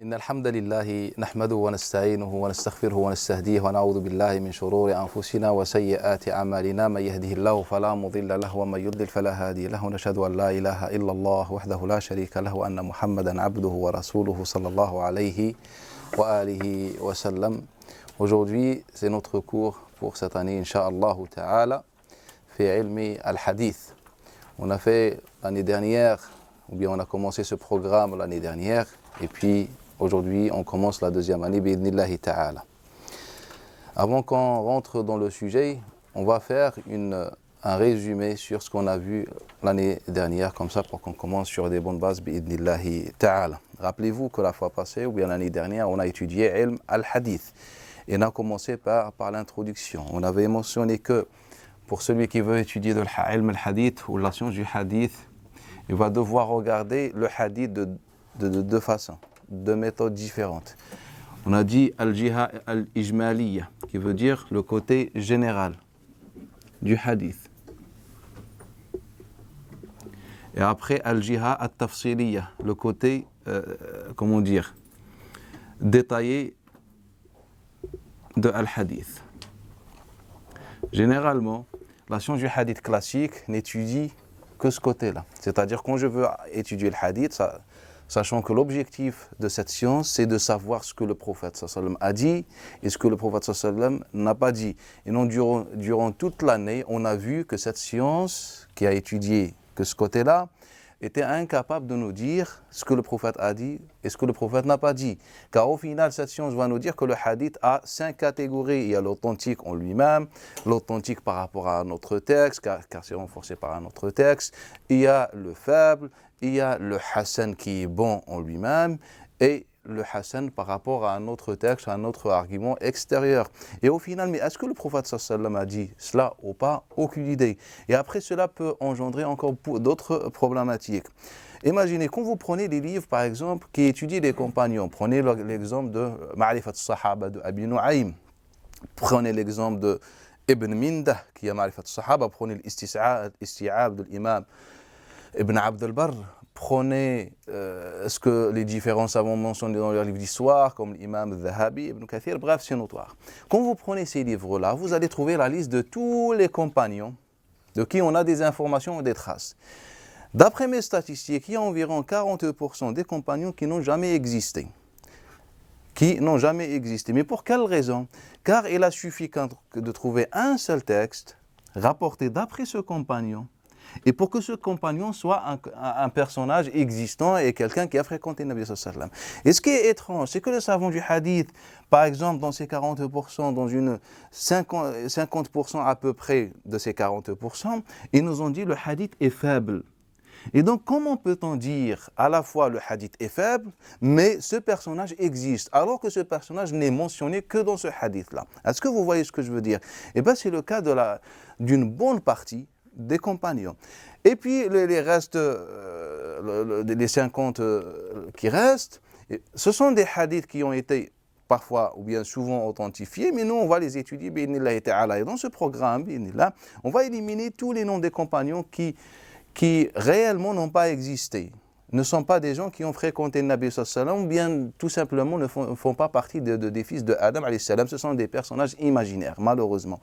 إن الحمد لله نحمده ونستعينه ونستغفره ونستهديه ونعوذ بالله من شرور أنفسنا وسيئات أعمالنا من يهده الله فلا مضل له ومن يضلل فلا هادي له نشهد أن لا إله إلا الله وحده لا شريك له وأن محمدا عبده ورسوله صلى الله عليه وآله وسلم. Aujourd'hui, c'est notre cours pour cette année, Inch'Allah Ta'ala, fi ilmi al-hadith. On a fait l'année dernière, ou bien on a commencé ce programme l'année dernière, et puis aujourd'hui on commence la deuxième année, bi'idnillahi ta'ala. Avant qu'on rentre dans le sujet, on va faire un résumé sur ce qu'on a vu l'année dernière, comme ça pour qu'on commence sur des bonnes bases, bi'idnillahi ta'ala. Rappelez-vous que la fois passée, ou bien l'année dernière, on a étudié ilm al-hadith. Et on a commencé par l'introduction. On avait mentionné que pour celui qui veut étudier de l'ilm al-hadith ou la science du hadith, il va devoir regarder le hadith de deux façons, deux méthodes différentes. On a dit al-jiha al-ijmaliya, qui veut dire le côté général du hadith. Et après al-jiha al-tafsiliya, le côté, détaillé de al-hadith. Généralement, la science du hadith classique n'étudie que ce côté-là. C'est-à-dire quand je veux étudier le hadith, sachant que l'objectif de cette science, c'est de savoir ce que le prophète sallam a dit et ce que le prophète sallam n'a pas dit. Et non, durant toute l'année, on a vu que cette science qui a étudié que ce côté-là était incapable de nous dire ce que le prophète a dit et ce que le prophète n'a pas dit. Car au final, cette science va nous dire que le hadith a 5 catégories. Il y a l'authentique en lui-même, l'authentique par rapport à un autre texte, car c'est renforcé par un autre texte. Il y a le faible, il y a le hassan qui est bon en lui-même, et le hassan par rapport à un autre texte, un autre argument extérieur. Et au final, mais est-ce que le prophète sallam a dit cela ou pas? Aucune idée. Et après, cela peut engendrer encore d'autres problématiques. Imaginez, quand vous prenez des livres, par exemple, qui étudient les compagnons, prenez l'exemple de Ma'rifat al-Sahaba de Abi Nu'aym, prenez l'exemple de Ibn Mindah, qui est Ma'rifat al-Sahaba, prenez l'Isti'ab de l'imam Ibn Abd al-Barr, prenez ce que les différents savants mentionnent dans leurs livres d'histoire, comme l'imam al-Dhahabi, Ibn Kathir, bref, c'est notoire. Quand vous prenez ces livres-là, vous allez trouver la liste de tous les compagnons de qui on a des informations et des traces. D'après mes statistiques, il y a environ 40% des compagnons qui n'ont jamais existé. Mais pour quelle raison? Car il a suffi de trouver un seul texte rapporté d'après ce compagnon, et pour que ce compagnon soit un personnage existant et quelqu'un qui a fréquenté le Nabi sallallahu alayhi wa sallam. Et ce qui est étrange, c'est que les savants du hadith, par exemple, dans ces 40%, dans une 50% à peu près de ces 40%, ils nous ont dit que le hadith est faible. Et donc, comment peut-on dire à la fois le hadith est faible, mais ce personnage existe, alors que ce personnage n'est mentionné que dans ce hadith-là? Est-ce que vous voyez ce que je veux dire? Eh bien, c'est le cas d'une bonne partie des compagnons. Et puis les restes, les 50 qui restent, ce sont des hadiths qui ont été parfois ou bien souvent authentifiés, mais nous on va les étudier, bi'idhnillahi ta'ala. Et dans ce programme, bi'idhnillah, on va éliminer tous les noms des compagnons qui réellement n'ont pas existé, ne sont pas des gens qui ont fréquenté le Nabi sallallahu alayhi wa sallam, ou bien tout simplement ne font pas partie des fils de Adam alayhi salam. Ce sont des personnages imaginaires, malheureusement.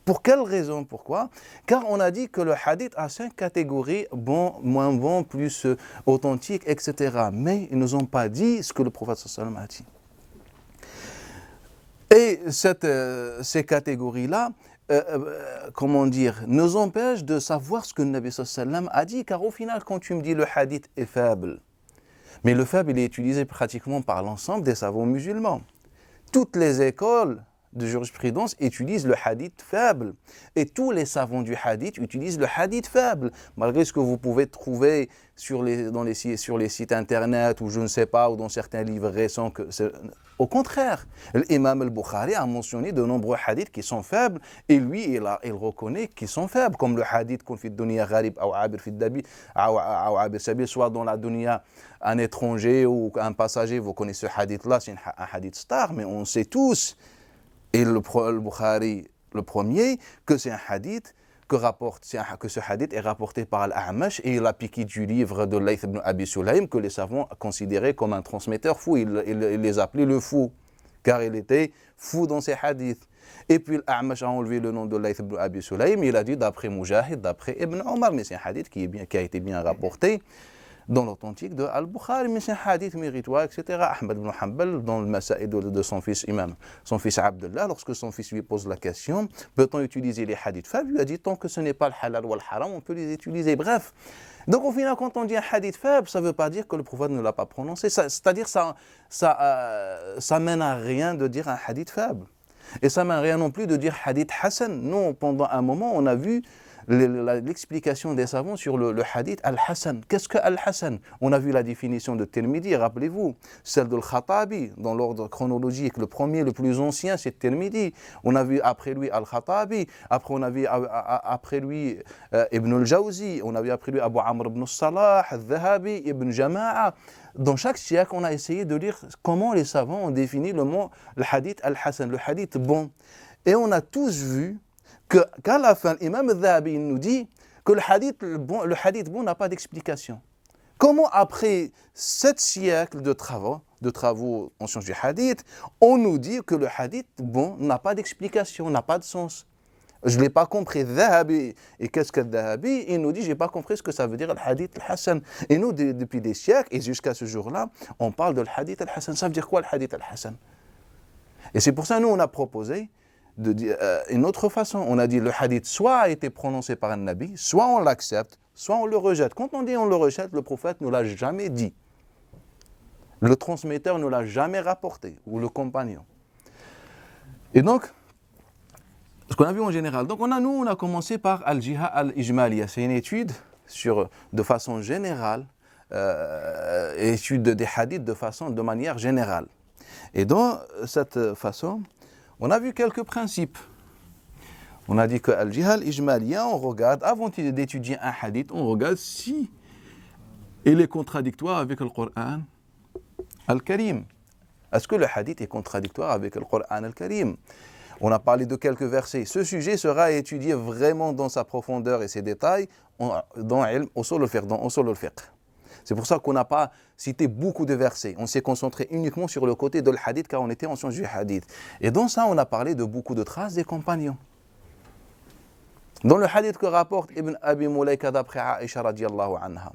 Pour quelle raison? Pourquoi? Car on a dit que le hadith a 5 catégories, bon, moins bon, plus authentique, etc. Mais ils ne nous ont pas dit ce que le prophète sallallahu alayhi wa sallam a dit. Et ces catégories-là, nous empêche de savoir ce que le Nabi sallallahu alayhi wa sallam a dit, car au final, quand tu me dis le hadith est faible, mais le faible, il est utilisé pratiquement par l'ensemble des savants musulmans. Toutes les écoles de jurisprudence utilisent le hadith faible, et tous les savants du hadith utilisent le hadith faible, malgré ce que vous pouvez trouver sur les sites internet, ou je ne sais pas, ou dans certains livres récents. Au contraire, l'imam al-Bukhari a mentionné de nombreux hadiths qui sont faibles, et lui, il reconnaît qu'ils sont faibles, comme le hadith qu'on fait dunya gharib ou abir fi dabi, ou abir sabil, soit dans la dunya un étranger ou un passager. Vous connaissez ce hadith-là, c'est un hadith star, mais on sait tous, et le Bukhari le premier, que c'est un hadith que ce hadith est rapporté par Al-A'mash et il a piqué du livre de Layth ibn Abi Sulaym que les savants considéraient comme un transmetteur fou. Il les appelait le fou, car il était fou dans ses hadiths. Et puis Al-A'mash a enlevé le nom de Layth ibn Abi Sulaym, il a dit d'après Mujahid, d'après Ibn Omar, mais c'est un hadith qui a été bien rapporté dans l'authentique de Al-Bukhari, mais c'est un hadith méritoire, etc. Ahmad ibn Hanbal, dans le Masa'id de son fils Imam, son fils Abdullah, lorsque son fils lui pose la question, peut-on utiliser les hadiths faibles, lui a dit, tant que ce n'est pas le halal ou le haram, on peut les utiliser. Bref. Donc au final, quand on dit un hadith faible, ça ne veut pas dire que le prophète ne l'a pas prononcé. C'est-à-dire ça mène à rien de dire un hadith faible. Et ça mène à rien non plus de dire hadith Hassan. Non, pendant un moment, on a vu l'explication des savants sur le hadith Al-Hassan. Qu'est-ce que Al-Hassan? On a vu la définition de Tirmidhi, rappelez-vous, celle de Al-Khattabi, dans l'ordre chronologique. Le premier, le plus ancien, c'est Tirmidhi. On a vu après lui Al-Khattabi, après on a vu après lui Ibn al-Jawzi, on a vu après lui Abu Amr ibn Salah, Al-Dhahabi, Ibn Jama'a. Dans chaque siècle, on a essayé de lire comment les savants ont défini le hadith Al-Hassan, le hadith bon. Et on a tous vu qu'à la fin, l'imam al-Dhahabi nous dit que le hadith bon n'a pas d'explication. Comment après 7 siècles de travaux en sciences du hadith, on nous dit que le hadith bon n'a pas d'explication, n'a pas de sens? Je ne l'ai pas compris, Dhahabi. Et qu'est-ce que Dhahabi? Il nous dit, je n'ai pas compris ce que ça veut dire le hadith al-Hassan. Et nous, depuis des siècles, et jusqu'à ce jour-là, on parle de le hadith al-Hassan. Ça veut dire quoi le hadith al-Hassan? Et c'est pour ça que nous, on a proposé de dire une autre façon. On a dit le hadith soit a été prononcé par un nabi, soit on l'accepte, soit on le rejette. Quand on dit on le rejette, le prophète ne l'a jamais dit. Le transmetteur ne l'a jamais rapporté, ou le compagnon. Et donc, ce qu'on a vu en général. Donc on a commencé par Al-Jiha Al-Ijmaliya. C'est une étude de façon générale, étude des hadiths de manière générale. Et dans cette façon, on a vu quelques principes. On a dit que Al-Jiha Al-Ijmaliya, on regarde, avant d'étudier un hadith, on regarde si il est contradictoire avec le Coran Al-Karim. Est-ce que le hadith est contradictoire avec le Coran Al-Karim? On a parlé de quelques versets. Ce sujet sera étudié vraiment dans sa profondeur et ses détails dans Usul al-Fiqh. C'est pour ça qu'on n'a pas cité beaucoup de versets. On s'est concentré uniquement sur le côté de l'hadith car on était en sciences du hadith. Et dans ça, on a parlé de beaucoup de traces des compagnons. Dans le hadith que rapporte Ibn Abi Mulaika d'après Aïcha radiyallahu anha,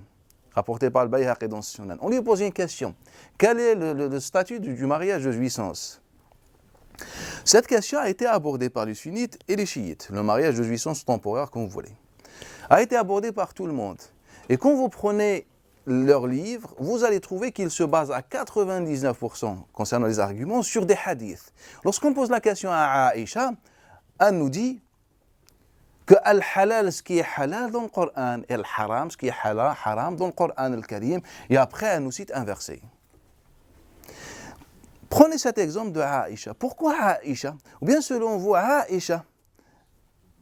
rapporté par le Bayhaqi dans Sunan, on lui pose une question. Quel est le statut du mariage de jouissance? Cette question a été abordée par les sunnites et les chiites, le mariage de jouissance temporaire comme vous voulez, a été abordée par tout le monde. Et quand vous prenez leurs livres, vous allez trouver qu'ils se basent à 99% concernant les arguments sur des hadiths. Lorsqu'on pose la question à Aïcha, elle nous dit que al-halal, ce qui est halal dans le Coran, et al-haram, ce qui est haram dans le Coran al-Karim, et après elle nous cite un verset. Prenez cet exemple de Aïcha. Pourquoi Aïcha? Ou bien selon vous, Aïcha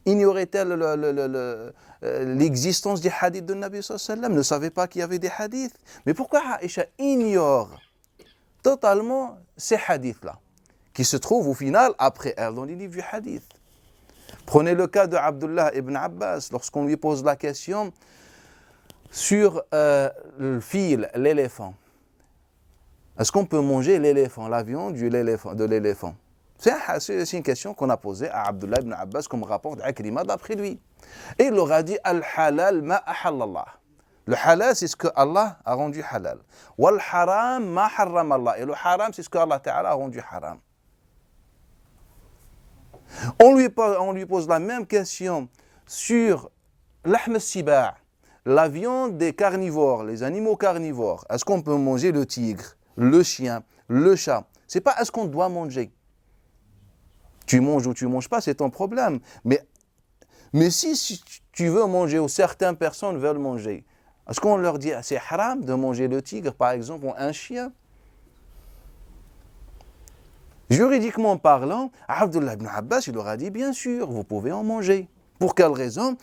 ignorait-elle l'existence des hadiths de Nabi sallallahu alayhi wa sallam, ne savait pas qu'il y avait des hadiths? Mais pourquoi Aïcha ignore totalement ces hadiths-là, qui se trouvent au final après elle dans les livres du hadith? Prenez le cas de Abdullah ibn Abbas, lorsqu'on lui pose la question sur le fil, l'éléphant. Est-ce qu'on peut manger l'éléphant, la viande de l'éléphant? C'est une question qu'on a posée à Abdullah ibn Abbas comme rapporte Akrima d'après lui. Et il leur a dit Al-halal ma ahallallah. Le halal, c'est ce que Allah a rendu halal. Wal haram ma harram Allah. Et le haram, c'est ce que Allah Ta'ala a rendu haram. On lui pose la même question sur l'ahm al-siba', la viande des carnivores, les animaux carnivores. Est-ce qu'on peut manger le tigre, le chien, le chat? C'est pas est-ce qu'on doit manger. Tu manges ou tu manges pas, c'est ton problème. Mais si tu veux manger ou certaines personnes veulent manger, est-ce qu'on leur dit c'est haram de manger le tigre par exemple ou un chien? Juridiquement parlant, Abdullah ibn Abbas, il leur a dit bien sûr, vous pouvez en manger. Pour quelle raison?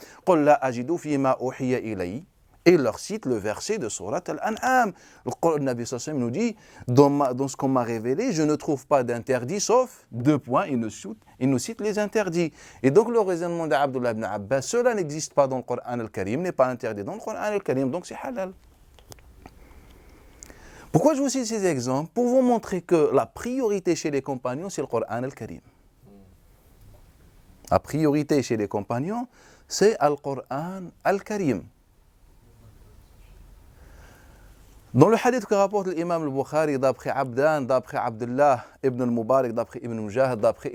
Et il leur cite le verset de Surat Al-An'am. Le Nabi sallallahu alayhi wa sallam nous dit, dans ce qu'on m'a révélé, je ne trouve pas d'interdit, sauf deux points, il nous cite les interdits. Et donc le raisonnement d'Abdullah ibn Abbas, cela n'existe pas dans le Coran al-Karim, n'est pas interdit dans le Coran al-Karim, donc c'est halal. Pourquoi je vous cite ces exemples? Pour vous montrer que la priorité chez les compagnons, c'est le Coran al-Karim. La priorité chez les compagnons, c'est le Coran al-Karim. Dans le hadith que rapporte l'imam al-Bukhari, d'après Abdan, d'après Abdullah ibn al-Mubarak, d'après Ibn Mujahid, d'après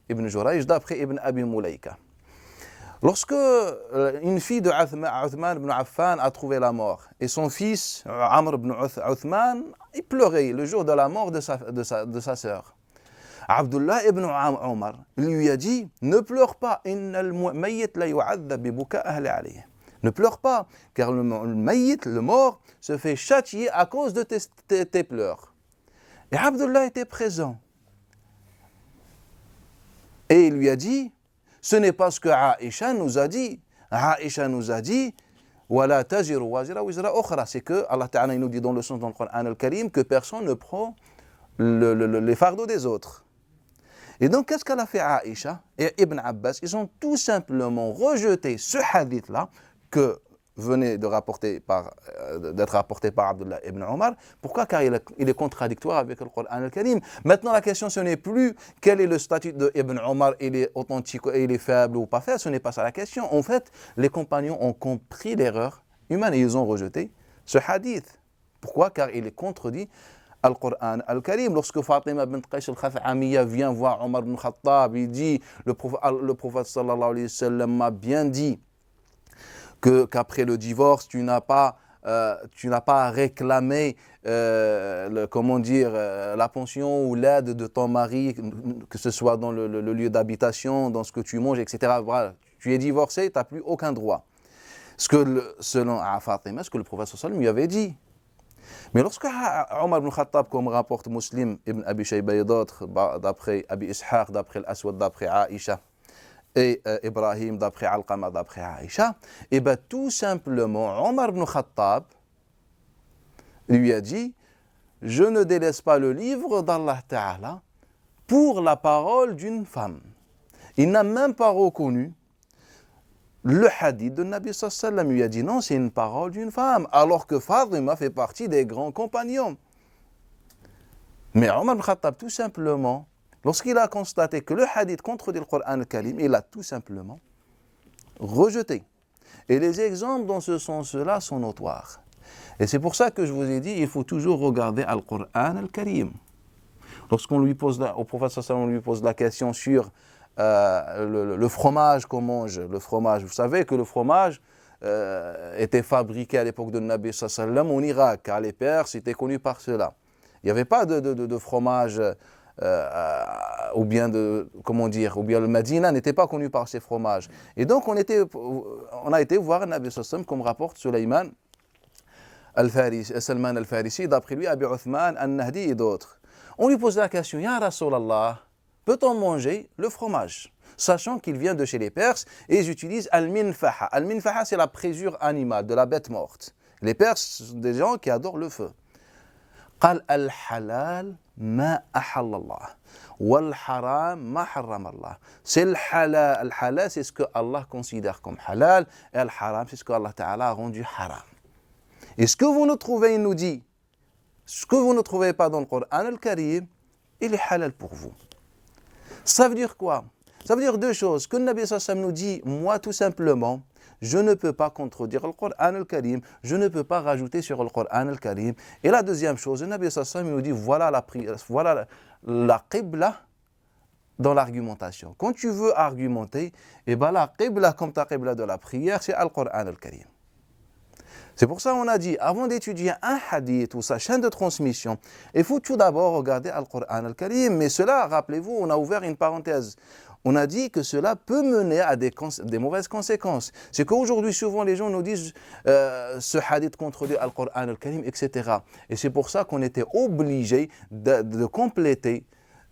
Ibn Jurayj, d'après Ibn Abi Mulaika. Lorsque une fille de Uthman ibn Affan a trouvé la mort, et son fils, Amr ibn Uthman, il pleurait le jour de la mort de sa sœur. Abdullah ibn Omar lui a dit, ne pleure pas, ne pleure pas, car le mayyit, le mort, se fait châtier à cause de tes pleurs. Et Abdullah était présent. Et il lui a dit, ce n'est pas ce que Aïcha nous a dit. Aïcha nous a dit, وَلَا تَزِرُ وَازِرَ وِزْرَ أُخْرَى. C'est que Allah Ta'ala nous dit dans le sens dans le Coran al-Karim que personne ne prend les fardeaux des autres. Et donc, qu'est-ce qu'elle a fait Aïcha et Ibn Abbas? Ils ont tout simplement rejeté ce hadith-là que venait d'être rapporté par Abdullah ibn Omar. Pourquoi? Car il est contradictoire avec le Coran al-Karim. Maintenant, la question, ce n'est plus quel est le statut de Ibn Omar, il est authentique, il est faible ou pas faible, ce n'est pas ça la question. En fait, les compagnons ont compris l'erreur humaine et ils ont rejeté ce hadith. Pourquoi? Car il est contredit al Coran al-Karim. Lorsque Fatima bint Qais al-Khath'amiyya vient voir Omar ibn Khattab, il dit, le prophète sallallahu alayhi wa sallam m'a bien dit qu'après le divorce, tu n'as pas à réclamer la pension ou l'aide de ton mari, que ce soit dans le lieu d'habitation, dans ce que tu manges, etc. Voilà, tu es divorcé, tu n'as plus aucun droit. Selon Fatima, ce que le prophète sallallahu alayhi wa sallam lui avait dit. Mais lorsque Omar ibn Khattab, comme rapporte Muslim, Ibn Abi Shayba et d'autres, d'après Abi Ishaq, d'après l'Aswad, d'après Aïcha, et Ibrahim, d'après Alqama, d'après Aïcha, et bien tout simplement, Omar ibn Khattab lui a dit, je ne délaisse pas le livre d'Allah Ta'ala pour la parole d'une femme. Il n'a même pas reconnu le hadith de Nabi sallallahu alayhi wa sallam. Il lui a dit, non, c'est une parole d'une femme, alors que Fatima fait partie des grands compagnons. Mais Omar ibn Khattab, tout simplement, lorsqu'il a constaté que le hadith contredit le Coran al-Karim, il l'a tout simplement rejeté. Et les exemples dans ce sens-là sont notoires. Et c'est pour ça que je vous ai dit, il faut toujours regarder le Coran al-Karim. Lorsqu'on lui pose, au prophète sallallahu alayhi wa sallam, on lui pose la question sur le fromage qu'on mange, le fromage. Vous savez que le fromage était fabriqué à l'époque de Nabi sallallahu alayhi wa sallam en Irak, car les Perses étaient connus par cela. Il n'y avait pas de fromage, ou bien le Medina n'était pas connu par ces fromages. Et donc on a été voir Nabi sallallahu alayhi wa sallam, comme rapporte Salman al-Farisi, d'après lui, Abi Uthman al-Nahdi et d'autres. On lui pose la question, Ya Rasulallah, peut-on manger le fromage? Sachant qu'il vient de chez les Perses et ils utilisent al-minfaha. Al-minfaha, c'est la présure animale de la bête morte. Les Perses sont des gens qui adorent le feu. قال الحلال ما أحل الله والحرام ما حرم الله. C'est le halal. Le halal, c'est ce que Allah considère comme halal, et le haram, c'est ce que Allah Ta'ala a rendu haram. Et ce que vous nous trouvez, il nous dit, ce que vous ne trouvez pas dans le Coran al-Karim, il est halal pour vous. Ça veut dire quoi? Ça veut dire deux choses. Que le Nabi sallallahu alayhi wa sallam nous dit, moi tout simplement, je ne peux pas contredire le Coran al-Karim, je ne peux pas rajouter sur le Coran al-Karim. Et la deuxième chose, le Nabi sallallahu alayhi wa sallam nous dit, voilà la qibla dans l'argumentation. Quand tu veux argumenter, et ben la qibla comme ta qibla de la prière, c'est le Coran al-Karim. C'est pour ça qu'on a dit, avant d'étudier un hadith ou sa chaîne de transmission, il faut tout d'abord regarder le Coran al-Karim. Mais cela, rappelez-vous, on a ouvert une parenthèse. On a dit que cela peut mener à des mauvaises conséquences. C'est qu'aujourd'hui, souvent, les gens nous disent ce hadith contredit le Coran al-Karim, etc. Et c'est pour ça qu'on était obligé de compléter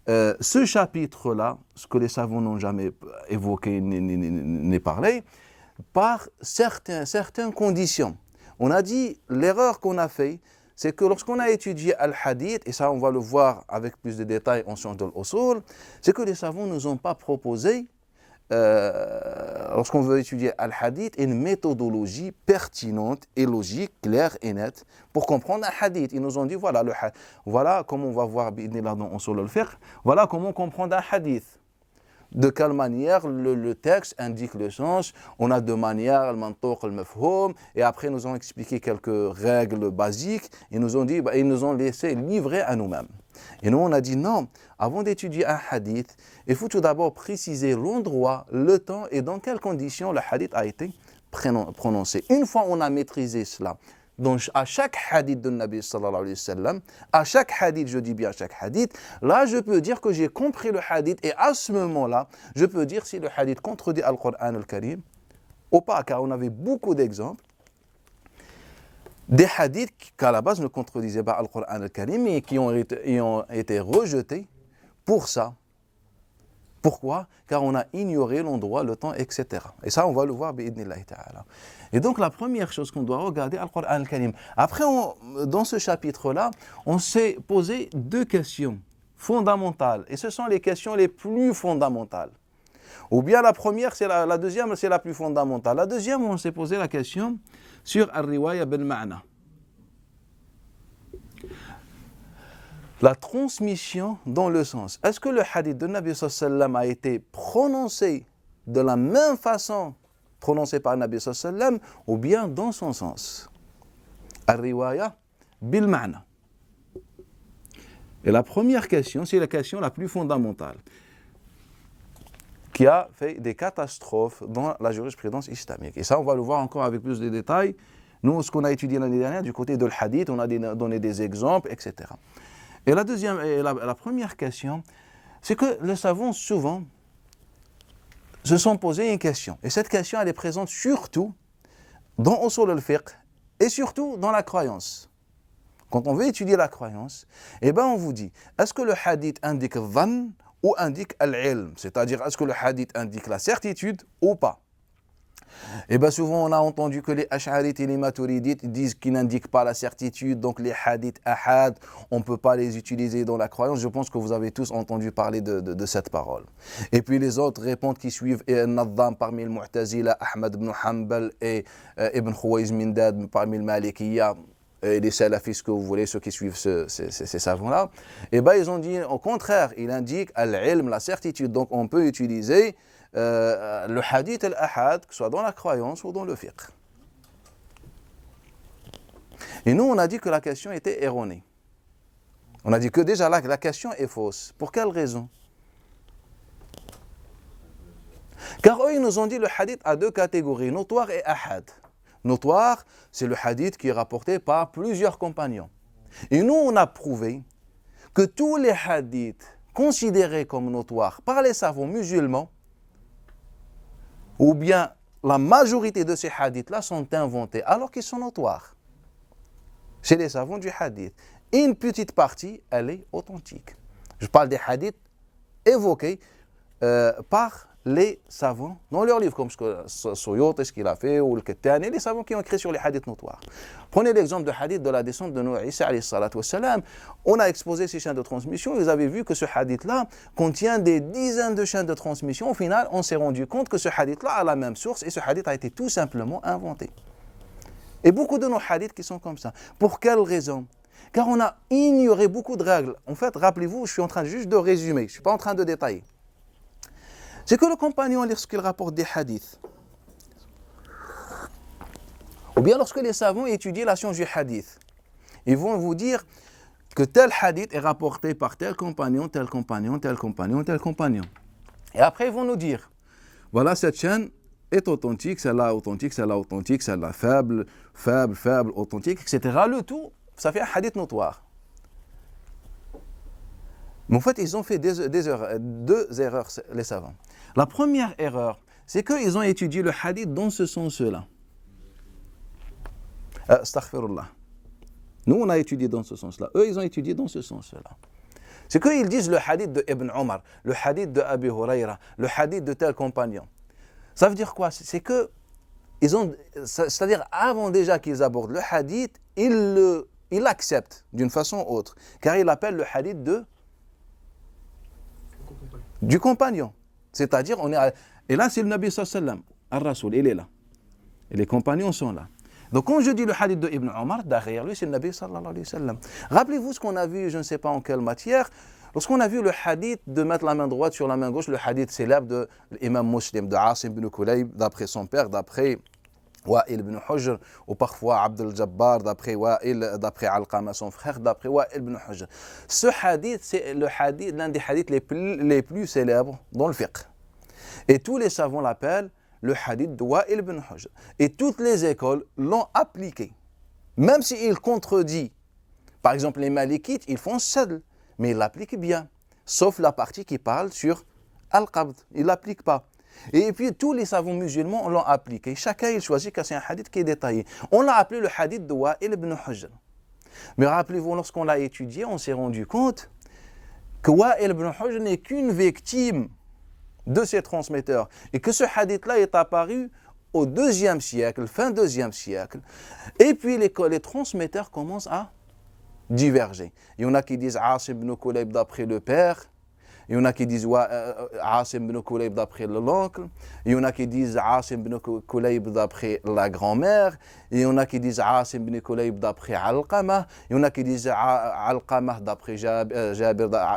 ce chapitre-là, ce que les savants n'ont jamais évoqué ni parlé, par certaines conditions. On a dit, l'erreur qu'on a fait, c'est que lorsqu'on a étudié Al-Hadith, et ça on va le voir avec plus de détails en sciences de l'Usul, c'est que les savants ne nous ont pas proposé, lorsqu'on veut étudier Al-Hadith, une méthodologie pertinente et logique, claire et nette, pour comprendre Al-Hadith. Ils nous ont dit, voilà comment on va voir dans Usul al-Fiqh, voilà comment comprendre un hadith. De quelle manière le texte indique le sens. On a deux manières, le mantuq, le mafhoum, et après nous ont expliqué quelques règles basiques. Ils nous ont dit, ils nous ont laissé livrer à nous-mêmes. Et nous on a dit non, avant d'étudier un hadith, il faut tout d'abord préciser l'endroit, le temps et dans quelles conditions le hadith a été prononcé. Une fois on a maîtrisé cela, donc à chaque hadith de Nabi sallallahu alayhi wa sallam, à chaque hadith, je dis bien à chaque hadith, là je peux dire que j'ai compris le hadith et à ce moment-là, je peux dire si le hadith contredit Al-Qur'an al-Karim ou pas, car on avait beaucoup d'exemples des hadiths qui à la base ne contredisaient pas Al-Qur'an al-Karim mais qui ont été rejetés pour ça. Pourquoi? Car on a ignoré l'endroit, le temps, etc. Et ça, on va le voir, bi'idnillahi ta'ala. Et donc, la première chose qu'on doit regarder, Al-Qur'an al-Karim. Après, dans ce chapitre-là, on s'est posé deux questions fondamentales. Et ce sont les questions les plus fondamentales. Ou bien la première, c'est la deuxième, c'est la plus fondamentale. La deuxième, on s'est posé la question sur Al-Riwaya bil-Ma'na. La transmission dans le sens. Est-ce que le hadith de Nabi sallallahu alayhi wa sallam a été prononcé de la même façon prononcé par Nabi sallallahu alayhi wa sallam ou bien dans son sens? Al-riwaya bil ma'na. Et la première question, c'est la question la plus fondamentale qui a fait des catastrophes dans la jurisprudence islamique. Et ça, on va le voir encore avec plus de détails. Nous, ce qu'on a étudié l'année dernière du côté de l'hadith, on a donné des exemples, etc. Et la première question, c'est que les savants souvent se sont posé une question. Et cette question, elle est présente surtout dans Usul al-Fiqh et surtout dans la croyance. Quand on veut étudier la croyance, on vous dit, est-ce que le hadith indique dhann ou indique al-ilm? C'est-à-dire, est-ce que le hadith indique la certitude ou pas? Souvent on a entendu que les Ash'arites et les Maturidites disent qu'ils n'indiquent pas la certitude, donc les hadiths ahad, on ne peut pas les utiliser dans la croyance. Je pense que vous avez tous entendu parler de cette parole. Et puis les autres répondent qui suivent Nadham parmi le Mu'tazila, Ahmad ibn Hanbal et Ibn Khuwayz Mindad parmi le Malikiyya, et les salafis, ce que vous voulez, ceux qui suivent ces savants-là. Ils ont dit au contraire, il indique al-ilm, la certitude, donc on peut utiliser le hadith al-ahad, que ce soit dans la croyance ou dans le fiqh. Et nous, on a dit que la question était erronée. On a dit que déjà là, la question est fausse. Pour quelle raison? Car eux, ils nous ont dit le hadith a deux catégories, notoire et ahad. Notoire, c'est le hadith qui est rapporté par plusieurs compagnons. Et nous, on a prouvé que tous les hadiths considérés comme notoires par les savants musulmans, ou bien la majorité de ces hadiths-là sont inventés alors qu'ils sont notoires chez les savants du hadith. Une petite partie, elle est authentique. Je parle des hadiths évoqués par les savants dans leurs livres, comme Suyuti, ce qu'il a fait, ou le Kattani, les savants qui ont écrit sur les hadiths notoires. Prenez l'exemple de hadith de la descente de Nuh Isa alayhi salatu wassalam. On a exposé ces chaînes de transmission, vous avez vu que ce hadith-là contient des dizaines de chaînes de transmission. Au final, on s'est rendu compte que ce hadith-là a la même source et ce hadith a été tout simplement inventé. Et beaucoup de nos hadiths qui sont comme ça. Pour quelle raison? Car on a ignoré beaucoup de règles. En fait, rappelez-vous, je suis en train juste de résumer, je ne suis pas en train de détailler. C'est que le compagnon, lorsqu'il rapporte des hadiths, ou bien lorsque les savants étudient la science du hadith, ils vont vous dire que tel hadith est rapporté par tel compagnon, tel compagnon, tel compagnon, tel compagnon. Et après, ils vont nous dire, voilà, cette chaîne est authentique, celle-là authentique, celle-là authentique, celle-là faible, faible, faible, authentique, etc. Le tout, ça fait un hadith notoire. Mais en fait, ils ont fait deux erreurs, les savants. La première erreur, c'est qu'ils ont étudié le hadith dans ce sens-là. Astaghfirullah. Nous, on a étudié dans ce sens-là. Eux, ils ont étudié dans ce sens-là. C'est qu'ils disent le hadith de Ibn Omar, le hadith de Abi Hurayra, le hadith de tel compagnon. Ça veut dire quoi? C'est que c'est-à-dire avant déjà qu'ils abordent le hadith, ils l'acceptent d'une façon ou autre, car ils l'appellent le hadith du compagnon. C'est-à-dire, et là c'est le Nabi sallallahu alayhi wa sallam, Ar-Rasoul, il est là. Et les compagnons sont là. Donc quand je dis le hadith de Ibn Omar, derrière lui c'est le Nabi sallallahu alayhi wa sallam. Rappelez-vous ce qu'on a vu, je ne sais pas en quelle matière, lorsqu'on a vu le hadith de mettre la main droite sur la main gauche, le hadith célèbre de l'imam Muslim, de Asim ibn Kulayb, d'après son père, d'après Wa'il ibn Hujr, ou parfois Abdul Jabbar, d'après Wa'il, d'après Alqama, son frère, d'après Wa'il ibn Hujr. Ce hadith, c'est l'un des hadiths les plus célèbres dans le fiqh. Et tous les savants l'appellent le hadith de Wa'il ibn Hujr. Et toutes les écoles l'ont appliqué. Même s'il contredit. Par exemple, les Malikites, ils font sadl, mais ils l'appliquent bien. Sauf la partie qui parle sur Al-Qabd. Ils ne l'appliquent pas. Et puis tous les savants musulmans l'ont appliqué. Chacun il choisit que c'est un hadith qui est détaillé. On l'a appelé le hadith de Wa'il ibn Hujr. Mais rappelez-vous, lorsqu'on l'a étudié, on s'est rendu compte que Wa'il ibn Hujr n'est qu'une victime de ses transmetteurs. Et que ce hadith-là est apparu au 2e siècle, fin 2e siècle. Et puis les transmetteurs commencent à diverger. Il y en a qui disent Asim ibn Kulayb d'après le père. Il y en a qui disent Asim ibn Kulayb d'après l'oncle. Il y en a qui disent Asim ibn Kulayb d'après la grand-mère. Il y en a qui disent Asim ibn Kulayb d'après Alqama. Il y en a qui disent Alqama d'après Jabir,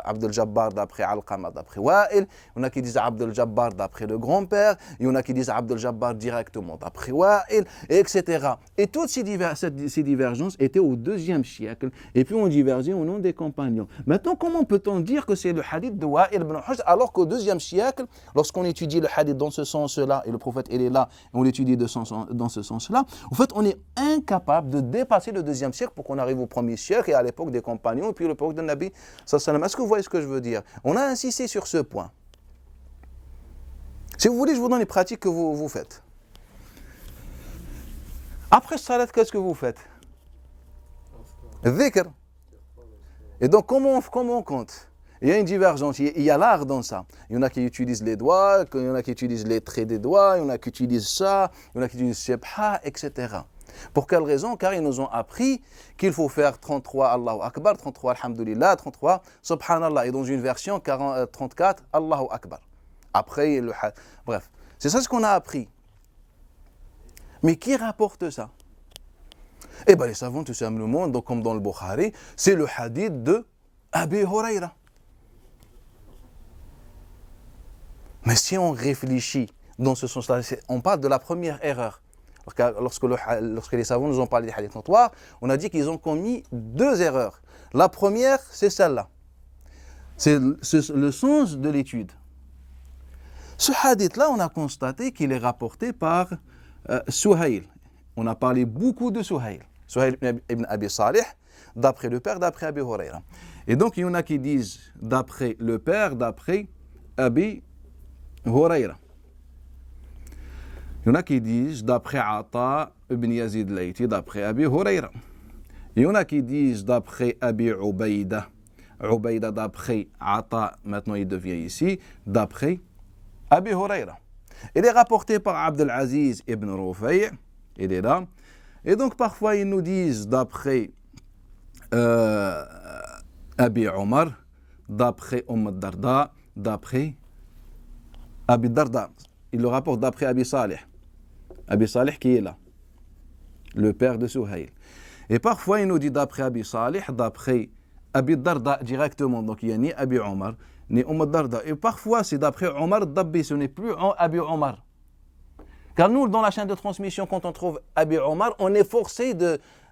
Abdul Jabbar d'après Alqama d'après Wa'il. Il y en a qui disent Abdul Jabbar d'après le grand-père. Il y en a qui disent Abdul Jabbar directement d'après Wa'il, etc. Et toutes ces divergences étaient au 2e siècle. Et puis on divergeait au nom des compagnons. Maintenant, comment peut-on dire que c'est le hadith de Wa'il ibn Hujr alors qu'au 2e siècle, lorsqu'on étudie le hadith dans ce sens-là, et le prophète il est là, et on l'étudie dans ce sens-là, en fait on est incapable de dépasser le 2e siècle pour qu'on arrive au 1er siècle et à l'époque des compagnons et puis à l'époque de Nabi sallallahu alayhi wa sallam. Est-ce que vous voyez ce que je veux dire? On a insisté sur ce point. Si vous voulez, je vous donne les pratiques que vous faites. Après salat, qu'est-ce que vous faites? Dhikr. Et donc comment on compte? Il y a une divergence, il y a l'art dans ça. Il y en a qui utilisent les doigts, il y en a qui utilisent les traits des doigts, il y en a qui utilisent ça, il y en a qui utilisent Shebha, etc. Pour quelle raison? Car ils nous ont appris qu'il faut faire 33 Allahu Akbar, 33 Alhamdulillah, 33 Subhanallah. Et dans une version 34 Allahu Akbar. Après, bref, c'est ça ce qu'on a appris. Mais qui rapporte ça? Eh bien les savants tout simplement, donc, comme dans le Bukhari, c'est le hadith de Abi Hurayra. Mais si on réfléchit dans ce sens-là, on parle de la première erreur. Lorsque les savants nous ont parlé des hadiths notoires, on a dit qu'ils ont commis 2 erreurs. La première, c'est celle-là. C'est le sens de l'étude. Ce hadith-là, on a constaté qu'il est rapporté par Suhayl. On a parlé beaucoup de Suhayl. Suhayl ibn Abi Salih, d'après le père, d'après Abi Hurayra. Et donc, il y en a qui disent d'après le père, d'après Abi Hurayra. Il y en a qui disent d'après Ata ibn Yazid Layti, d'après Abi Hurayra. Il y en a qui disent d'après Abi Ubayda. Ubayda d'après Ata, maintenant il devient ici, d'après Abi Hurayra. Il est rapporté par Abdul Aziz ibn Rufay', il est là. Et donc parfois ils nous disent d'après Abi Omar, d'après Darda, d'après Abi Darda. Il le rapporte d'après Abi Salih. Abi Salih qui est là, le père de Suhayl. Et parfois il nous dit d'après Abi Salih, d'après Abi Darda directement. Donc il n'y a ni Abi Omar, ni Darda. Et parfois c'est d'après Omar Dabbi, ce n'est plus Abi Omar. Car nous, dans la chaîne de transmission, quand on trouve Abi Omar, on est forcé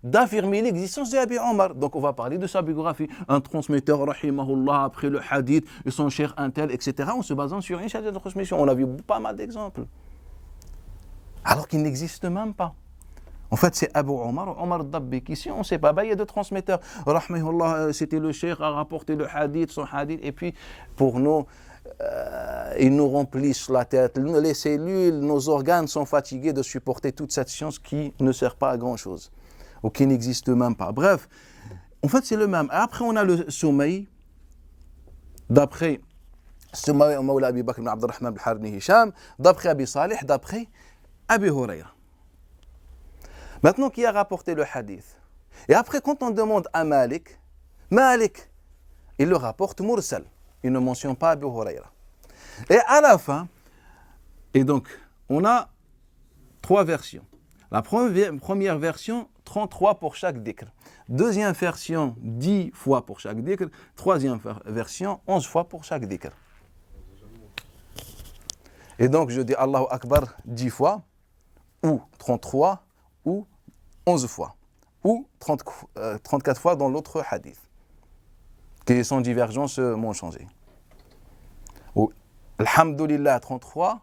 d'affirmer l'existence d'Abi Omar. Donc on va parler de sa biographie. Un transmetteur, rahimahullah, après le hadith, et son cher un tel, etc. En se basant sur une chaîne de transmission. On a vu pas mal d'exemples. Alors qu'il n'existe même pas. En fait, c'est Abu Omar, Omar Dabbi, qu'ici, on ne sait pas. Il y a 2 transmetteurs. Rahimahullah, c'était le cheikh à rapporter le hadith, son hadith. Et puis, pour nous, ils nous remplissent la tête. Les cellules, nos organes sont fatigués de supporter toute cette science qui ne sert pas à grand-chose. Ou qui n'existe même pas. Bref, en fait, c'est le même. Après, on a le sommeil. D'après Mawla Abi Bakr ibn Abdurrahman al-Harni Hisham, d'après Abi Salih, d'après Abi Hurayra. Maintenant, qui a rapporté le hadith? Et après, quand on demande à Malik, Malik, il le rapporte mursal. Il ne mentionne pas Abu Huraira. Et à la fin, et donc, on a 3 versions. La première version, 33 pour chaque dhikr. Deuxième version, 10 fois pour chaque dhikr. Troisième version, 11 fois pour chaque dhikr. Et donc, je dis Allahu Akbar 10 fois, ou 33, ou 11 fois, ou 34 fois dans l'autre hadith, qui sont divergences m'ont changé. Ou Alhamdulillah 33,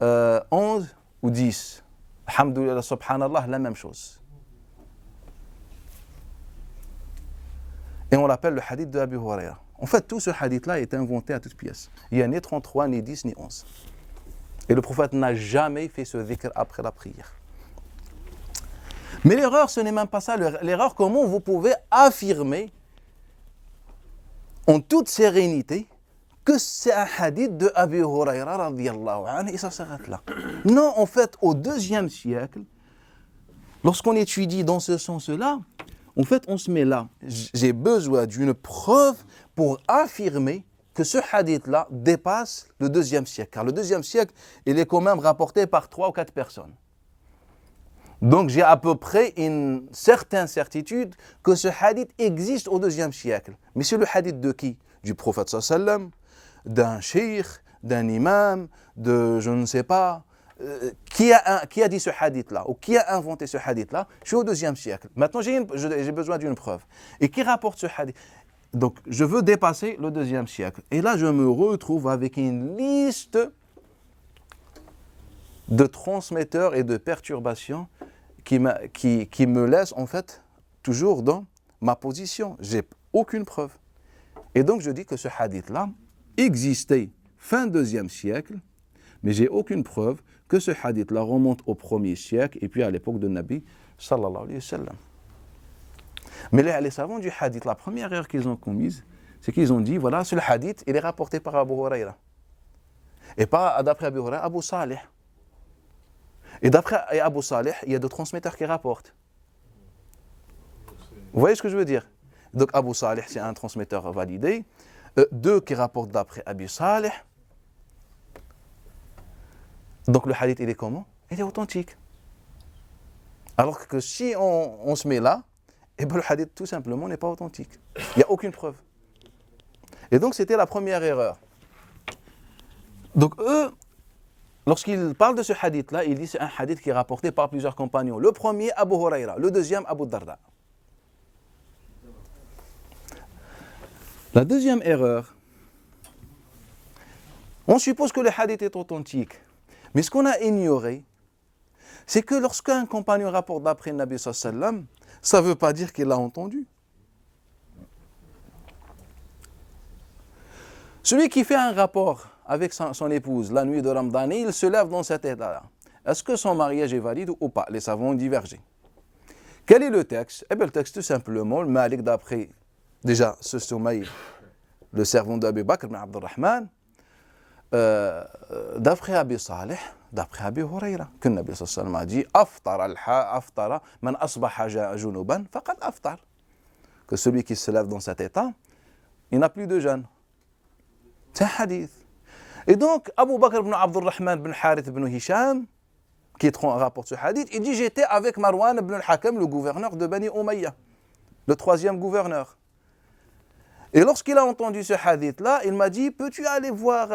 11 ou 10. Alhamdulillah, subhanallah, la même chose. Et on l'appelle le hadith de Abu Huraira. En fait, tout ce hadith-là est inventé à toute pièce. Il n'y a ni 33, ni 10, ni 11. Et le prophète n'a jamais fait ce dhikr après la prière. Mais l'erreur, ce n'est même pas ça. L'erreur, comment vous pouvez affirmer en toute sérénité que c'est un hadith de Abu Huraira radiyallahu anhu et ça s'arrête là. Non, en fait, au IIe siècle, lorsqu'on étudie dans ce sens-là, en fait, on se met là. J'ai besoin d'une preuve pour affirmer que ce hadith-là dépasse le IIe siècle. Car le IIe siècle, il est quand même rapporté par 3 ou 4 personnes. Donc j'ai à peu près une certaine certitude que ce hadith existe au IIe siècle. Mais c'est le hadith de qui? Du prophète sallallahu alayhi wa sallam, d'un cheikh, d'un imam, de je ne sais pas. Qui a dit ce hadith-là ou qui a inventé ce hadith-là? Je suis au IIe siècle. Maintenant, j'ai besoin d'une preuve. Et qui rapporte ce hadith? Donc, je veux dépasser le IIe siècle. Et là, je me retrouve avec une liste de transmetteurs et de perturbations qui me laissent, en fait, toujours dans ma position. Je n'ai aucune preuve. Et donc, je dis que ce hadith-là existait fin IIe siècle, mais j'ai aucune preuve que ce hadith-là remonte au 1er siècle et puis à l'époque de Nabi sallallahu alayhi wa sallam. Mais les savants du hadith, la première erreur qu'ils ont commise, c'est qu'ils ont dit, voilà, ce hadith, il est rapporté par Abu Huraira. Et pas d'après Abu Huraira, Abu Salih. Et d'après Abu Salih, il y a 2 transmetteurs qui rapportent. Vous voyez ce que je veux dire? Donc Abu Salih, c'est un transmetteur validé. 2 qui rapportent d'après Abu Salih. Donc le hadith, il est comment? Il est authentique. Alors que si on se met là, et bien le hadith tout simplement n'est pas authentique. Il n'y a aucune preuve. Et donc c'était la première erreur. Donc eux, lorsqu'ils parlent de ce hadith-là, ils disent que c'est un hadith qui est rapporté par plusieurs compagnons. Le premier, Abu Huraira. Le deuxième, Abu Darda. La deuxième erreur, on suppose que le hadith est authentique. Mais ce qu'on a ignoré, c'est que lorsqu'un compagnon rapporte d'après le Nabi sallallahu alayhi wa sallam, ça ne veut pas dire qu'il l'a entendu. Celui qui fait un rapport avec son épouse la nuit de Ramadan, il se lève dans cet état-là. Est-ce que son mariage est valide ou pas? Les savants ont divergé. Quel est le texte? Eh bien, le texte, tout simplement, le Malik d'après, déjà, ce sommeil, le servant d'Abu Bakr ibn Abdurrahman, d'après Abi Salih, d'après Abi Huraira, que le Nabi sallallahu alayhi wa sallam a dit aftara man asbaha junuban faqad aftar. Que celui qui se lève dans cet état, il n'a plus de jeûne. C'est un hadith. Et donc, Abu Bakr ibn Abdurrahman ibn Harith ibn Hisham, qui rapporte ce hadith, il dit j'étais avec Marwan ibn al-Hakam, le gouverneur de Bani Umayya, le 3e gouverneur. Et lorsqu'il a entendu ce hadith-là, il m'a dit, peux-tu aller voir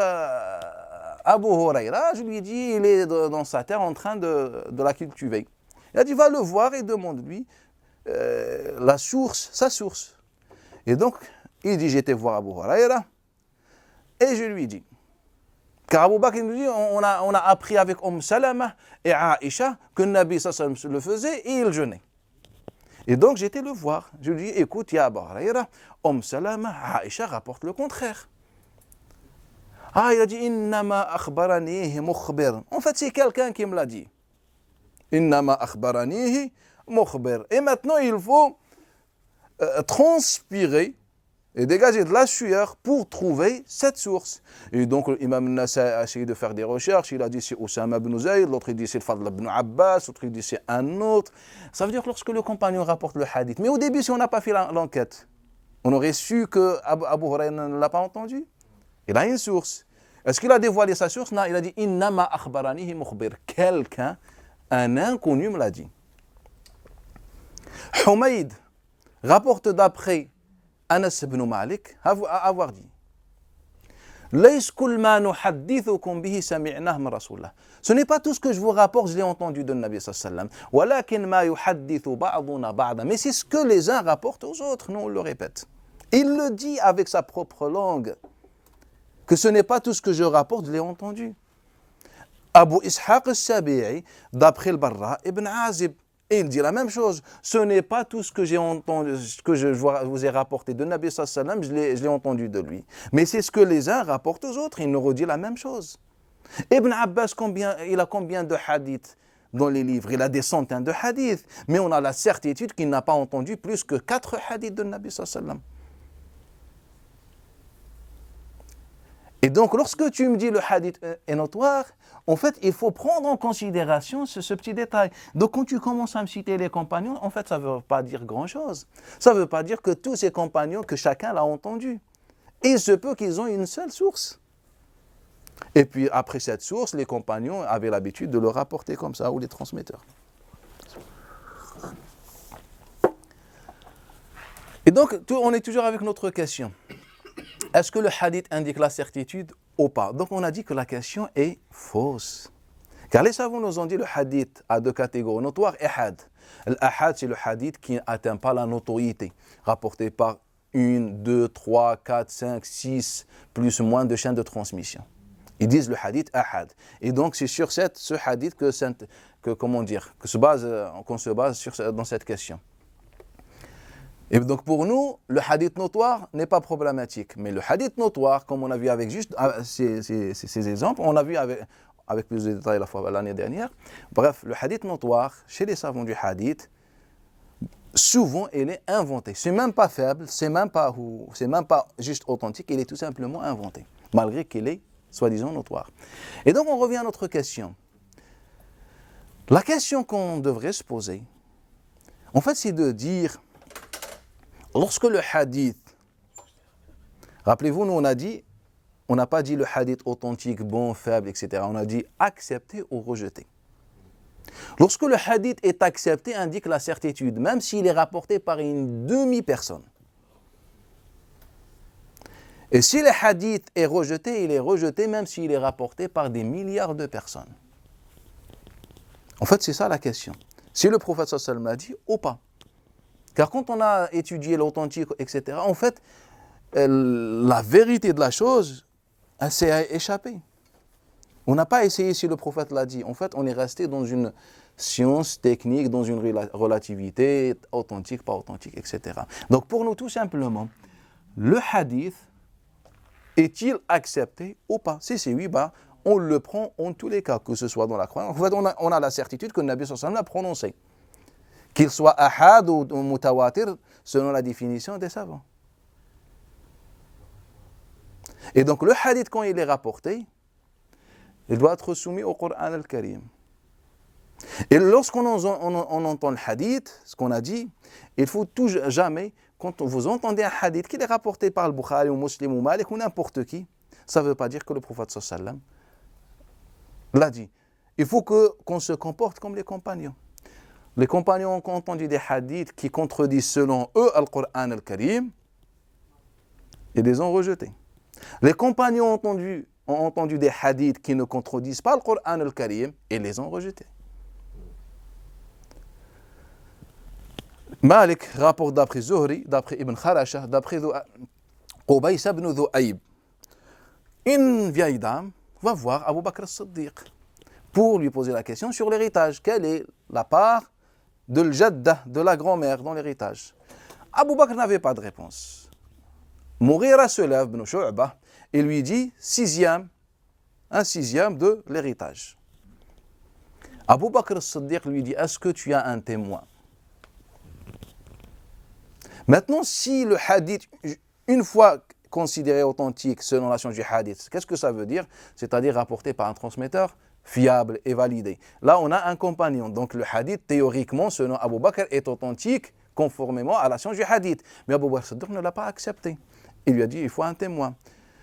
Abu Huraira? Je lui ai dit, il est dans sa terre en train de la cultiver. Il a dit, va le voir et demande-lui la source, sa source. Et donc, il dit, j'étais voir Abu Huraira et je lui dis, car Abu Bakr nous dit, on a appris avec Salama et Aïcha que le Nabi sallallahu alayhi wa sallam le faisait et il jeûnait. Et donc j'étais le voir. Je lui dis, écoute, ya Abu Huraira, Salama, Aïcha rapporte le contraire. Ah, il a dit, innama akhbaranihi mukhbir. En fait, c'est quelqu'un qui me l'a dit. Innama akhbaranihi mukhbir. Et maintenant, il faut transpirer et dégager de la sueur pour trouver cette source. Et donc l'imam Nasai a essayé de faire des recherches, il a dit c'est Oussama ibn Zayd, l'autre il dit c'est le Fadl ibn Abbas, l'autre il dit c'est un autre. Ça veut dire que lorsque le compagnon rapporte le hadith, mais au début si on n'a pas fait l'enquête, on aurait su que Abu Hurayra ne l'a pas entendu. Il a une source. Est-ce qu'il a dévoilé sa source? Non, il a dit Innama akhbaranihi mukhbir. Quelqu'un, un inconnu me l'a dit. Humayd rapporte d'après Anas ibn Malik avoir dit ce n'est pas tout ce que je vous rapporte, je l'ai entendu de Nabi sallallahu alayhi wa sallam. Mais c'est ce que les uns rapportent aux autres, nous on le répète. Il le dit avec sa propre langue, que ce n'est pas tout ce que je rapporte, je l'ai entendu. Abu Ishaq al-Sabi'i, d'après le Barra ibn Azib, et il dit la même chose. Ce n'est pas tout ce que j'ai entendu, ce que je vous ai rapporté de Nabi sallallahu alayhi wa sallam, je l'ai entendu de lui. Mais c'est ce que les uns rapportent aux autres, il nous redit la même chose. Ibn Abbas, il a combien de hadiths dans les livres? Il a des centaines de hadiths, mais on a la certitude qu'il n'a pas entendu plus que 4 hadiths de Nabi sallallahu alayhi wa sallam. Et donc, lorsque tu me dis le hadith est notoire, en fait, il faut prendre en considération ce petit détail. Donc, quand tu commences à me citer les compagnons, en fait, ça ne veut pas dire grand-chose. Ça ne veut pas dire que tous ces compagnons, que chacun l'a entendu. Et il se peut qu'ils ont une seule source. Et puis, après cette source, les compagnons avaient l'habitude de le rapporter comme ça, ou les transmetteurs. Et donc, on est toujours avec notre question. Est-ce que le hadith indique la certitude ou pas? Donc on a dit que la question est fausse. Car les savants nous ont dit que le hadith a 2 catégories, notoire et ahad. L'ahad, c'est le hadith qui n'atteint pas la notoriété, rapporté par 1, 2, 3, 4, 5, 6, plus ou moins de chaînes de transmission. Ils disent le hadith ahad. Et donc c'est sur ce hadith qu'on se base dans cette question. Et donc pour nous, le hadith notoire n'est pas problématique. Mais le hadith notoire, comme on a vu avec juste ces exemples, on a vu avec plus de détails l'année dernière. Bref, le hadith notoire, chez les savants du hadith, souvent il est inventé. C'est même pas faible, c'est même pas juste authentique, il est tout simplement inventé, malgré qu'il est soi-disant notoire. Et donc on revient à notre question. La question qu'on devrait se poser, en fait, c'est de dire, lorsque le hadith, rappelez-vous, nous on n'a pas dit le hadith authentique, bon, faible, etc. On a dit accepté ou rejeté. Lorsque le hadith est accepté, indique la certitude, même s'il est rapporté par une demi-personne. Et si le hadith est rejeté, il est rejeté même s'il est rapporté par des milliards de personnes. En fait, c'est ça la question. Si le prophète sallallahu alayhi wa sallam l'a dit ou pas. Car quand on a étudié l'authentique, etc., en fait, la vérité de la chose, elle s'est échappée. On n'a pas essayé si le prophète l'a dit. En fait, on est resté dans une science technique, dans une relativité authentique, pas authentique, etc. Donc pour nous, tout simplement, le hadith, est-il accepté ou pas? Si c'est oui, on le prend en tous les cas, que ce soit dans la croyance. En fait, on a la certitude que le Nabi sallallahu alayhi wa sallam l'a prononcé. Qu'il soit ahad ou mutawatir, selon la définition des savants. Et donc le hadith, quand il est rapporté, il doit être soumis au Coran al-Karim. Et lorsqu'on entend le hadith, ce qu'on a dit, il faut jamais, quand vous entendez un hadith qui est rapporté par le Bukhari ou Muslim ou Malik ou n'importe qui, ça ne veut pas dire que le prophète sallallahu alayhi wa sallam l'a dit. Il faut qu'on se comporte comme les compagnons. Les compagnons ont entendu des hadiths qui contredisent selon eux le Coran al-Karim et les ont rejetés. Les compagnons ont entendu des hadiths qui ne contredisent pas le Coran al-Karim et les ont rejetés. Malik rapporte d'après Zuhri, d'après Ibn Kharasha, d'après Qubays ibn Dhu'ayb. Une vieille dame va voir Abu Bakr as-Siddiq pour lui poser la question sur l'héritage. Quelle est la part de l'jadda, de la grand-mère dans l'héritage? Abu Bakr n'avait pas de réponse. Mughira se lève, ibn Shu'bah, et lui dit un sixième de l'héritage. Abu Bakr as-Siddiq lui dit, est-ce que tu as un témoin? Maintenant, si le hadith une fois considéré authentique selon la science du hadith, qu'est-ce que ça veut dire? C'est-à-dire rapporté par un transmetteur fiable et validé. Là, on a un compagnon. Donc le hadith, théoriquement, selon Abu Bakr, est authentique conformément à la science du hadith. Mais Abu Bakr Siddiq ne l'a pas accepté. Il lui a dit, il faut un témoin.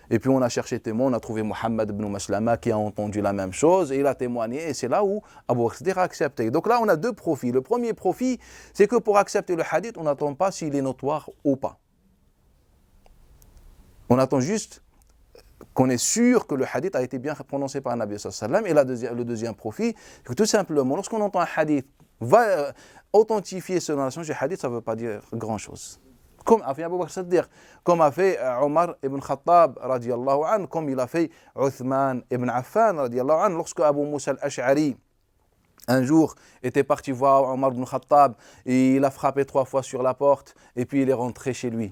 Et puis on a cherché témoin, on a trouvé Muhammad ibn Maslama qui a entendu la même chose, et il a témoigné, et c'est là où Abu Bakr Siddiq a accepté. Donc là, on a deux profils. Le premier profil, c'est que pour accepter le hadith, on n'attend pas s'il est notoire ou pas. On attend juste qu'on est sûr que le hadith a été bien prononcé par un Nabi sallallahu alayhi wa sallam. Et le deuxième profil, c'est que tout simplement, lorsqu'on entend un hadith authentifié selon la science du hadith, ça ne veut pas dire grand-chose. Comme a fait Abu Bakr Siddiq, comme a fait Omar ibn Khattab, radiallahu anhu, comme il a fait Uthman ibn Affan, radiallahu anhu, lorsque Abu Musa al-Ash'ari, un jour, était parti voir Omar ibn Khattab, et il a frappé 3 fois sur la porte, et puis il est rentré chez lui.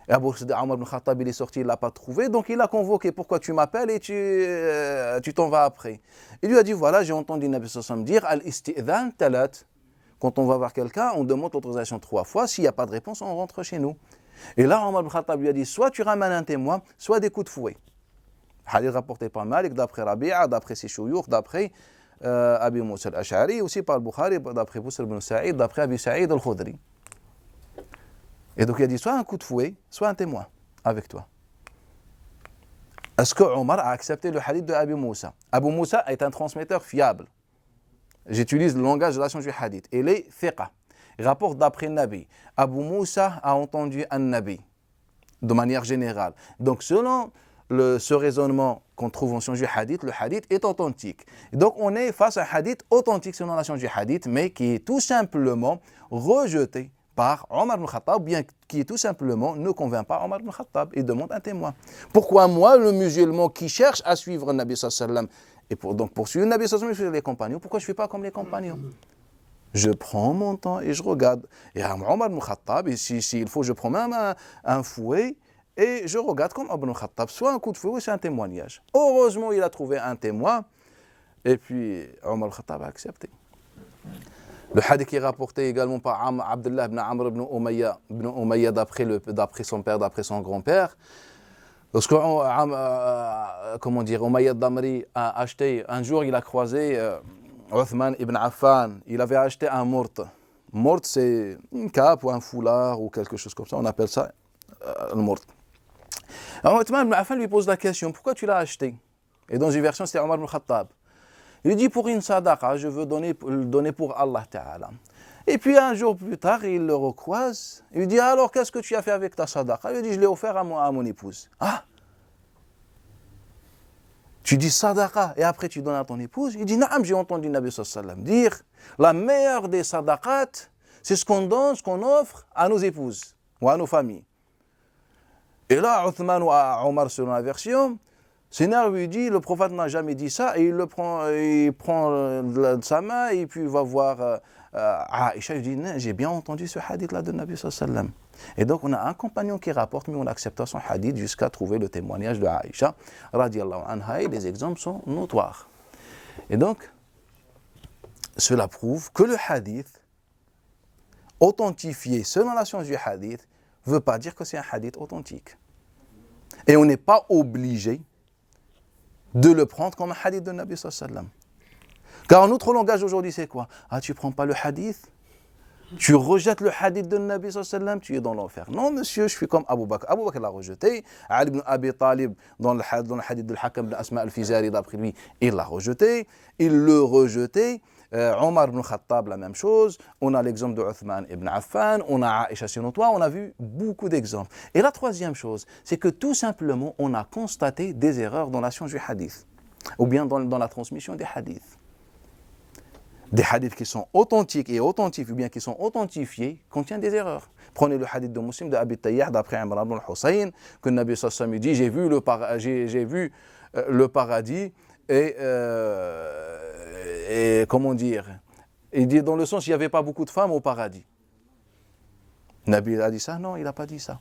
Et Omar ibn Khattab, il est sorti, il ne l'a pas trouvé, donc il l'a convoqué. Pourquoi tu m'appelles et tu t'en vas après? Il lui a dit, voilà, j'ai entendu Nabi sallallahu alayhi wa sallam dire, al-istidhan talat. Quand on va voir quelqu'un, on demande l'autorisation 3 fois. S'il n'y a pas de réponse, on rentre chez nous. Et là, Omar ibn Khattab lui a dit, soit tu ramènes un témoin, soit des coups de fouet. Hadith rapporté par Malik, d'après Rabi'a, d'après ses shuyukh, d'après Abi Musa al-Ash'ari, aussi par Bukhari, d'après Busr ibn Sa'id, d'après Abi Sa'id al-Khudri. Et donc il a dit soit un coup de fouet, soit un témoin avec toi. Est-ce que Omar a accepté le hadith de Abi Moussa? Abu Moussa est un transmetteur fiable. J'utilise le langage de la science du hadith. Il est thiqa. Il rapporte d'après le Nabi. Abu Moussa a entendu un Nabi, de manière générale. Donc selon ce raisonnement qu'on trouve en science du hadith, le hadith est authentique. Et donc on est face à un hadith authentique selon la science du hadith, mais qui est tout simplement rejeté par Omar ibn Khattab, bien qui tout simplement ne convainc pas Omar ibn Khattab et demande un témoin. Pourquoi moi, le musulman qui cherche à suivre le Nabi sallallahu alayhi wa sallam, et donc pour suivre le Nabi sallallahu alayhi wa sallam, je suis les compagnons, pourquoi je ne fais pas comme les compagnons? Je prends mon temps et je regarde. Et Omar ibn Khattab, et s'il faut, je prends même un fouet et je regarde comme Omar ibn Khattab, soit un coup de fouet, soit un témoignage. Heureusement, il a trouvé un témoin, et puis Omar ibn Khattab a accepté. Le hadith qui est rapporté également par Abdullah ibn Amr ibn Umayya d'après son père, d'après son grand-père. Lorsque Umayya Damri a acheté, un jour il a croisé Uthman ibn Affan, il avait acheté un mort. Mort, c'est une cape ou un foulard ou quelque chose comme ça, on appelle ça le mort. Alors Uthman ibn Affan lui pose la question, pourquoi tu l'as acheté? Et dans une version, c'est Omar ibn Khattab. Il dit pour une sadaqa, je veux le donner pour Allah Ta'ala. Et puis un jour plus tard, il le recroise. Il lui dit alors qu'est-ce que tu as fait avec ta sadaqa? Il lui dit je l'ai offert à mon épouse. Ah! Tu dis sadaqa et après tu donnes à ton épouse? Il dit naam, j'ai entendu le Nabi sallallahu alayhi wa sallam dire la meilleure des sadaqat, c'est ce qu'on donne, ce qu'on offre à nos épouses ou à nos familles. Et là, Uthman ou Omar selon la version, Sénar lui dit, le prophète n'a jamais dit ça, et il prend de sa main, et puis il va voir Aïcha, il dit, j'ai bien entendu ce hadith-là de Nabi sallallahu alayhi wa sallam. Et donc on a un compagnon qui rapporte, mais on accepte son hadith jusqu'à trouver le témoignage de Aïcha, radiallahu anha, et les exemples sont notoires. Et donc, cela prouve que le hadith, authentifié selon la science du hadith, ne veut pas dire que c'est un hadith authentique. Et on n'est pas obligé de le prendre comme un hadith de Nabi sallallahu alayhi wa sallam. Car notre langage aujourd'hui, c'est quoi? Ah, tu ne prends pas le hadith? Tu rejettes le hadith de Nabi sallallahu alayhi wa sallam, tu es dans l'enfer. Non, monsieur, je suis comme Abu Bakr. Abu Bakr l'a rejeté. Ali ibn Abi Talib, dans le hadith de Hakam ibn Asma al-Fizari, d'après lui, il l'a rejeté. Il le rejetait. Omar ibn Khattab, la même chose. On a l'exemple de Uthman ibn Affan. On a Aïcha Sinotois. On a vu beaucoup d'exemples. Et la troisième chose, c'est que tout simplement, on a constaté des erreurs dans la science du hadith. Ou bien dans la transmission des hadiths. Des hadiths qui sont authentiques et authentifiés, ou bien qui sont authentifiés, contiennent des erreurs. Prenez le hadith de Muslim de Abi Tayyah, d'après Imran ibn Hussein, que le Nabi sallallahu alayhi wa sallam dit, j'ai vu le paradis, et comment dire, il dit dans le sens, il n'y avait pas beaucoup de femmes au paradis. Le Nabi a dit ça? Non, il n'a pas dit ça.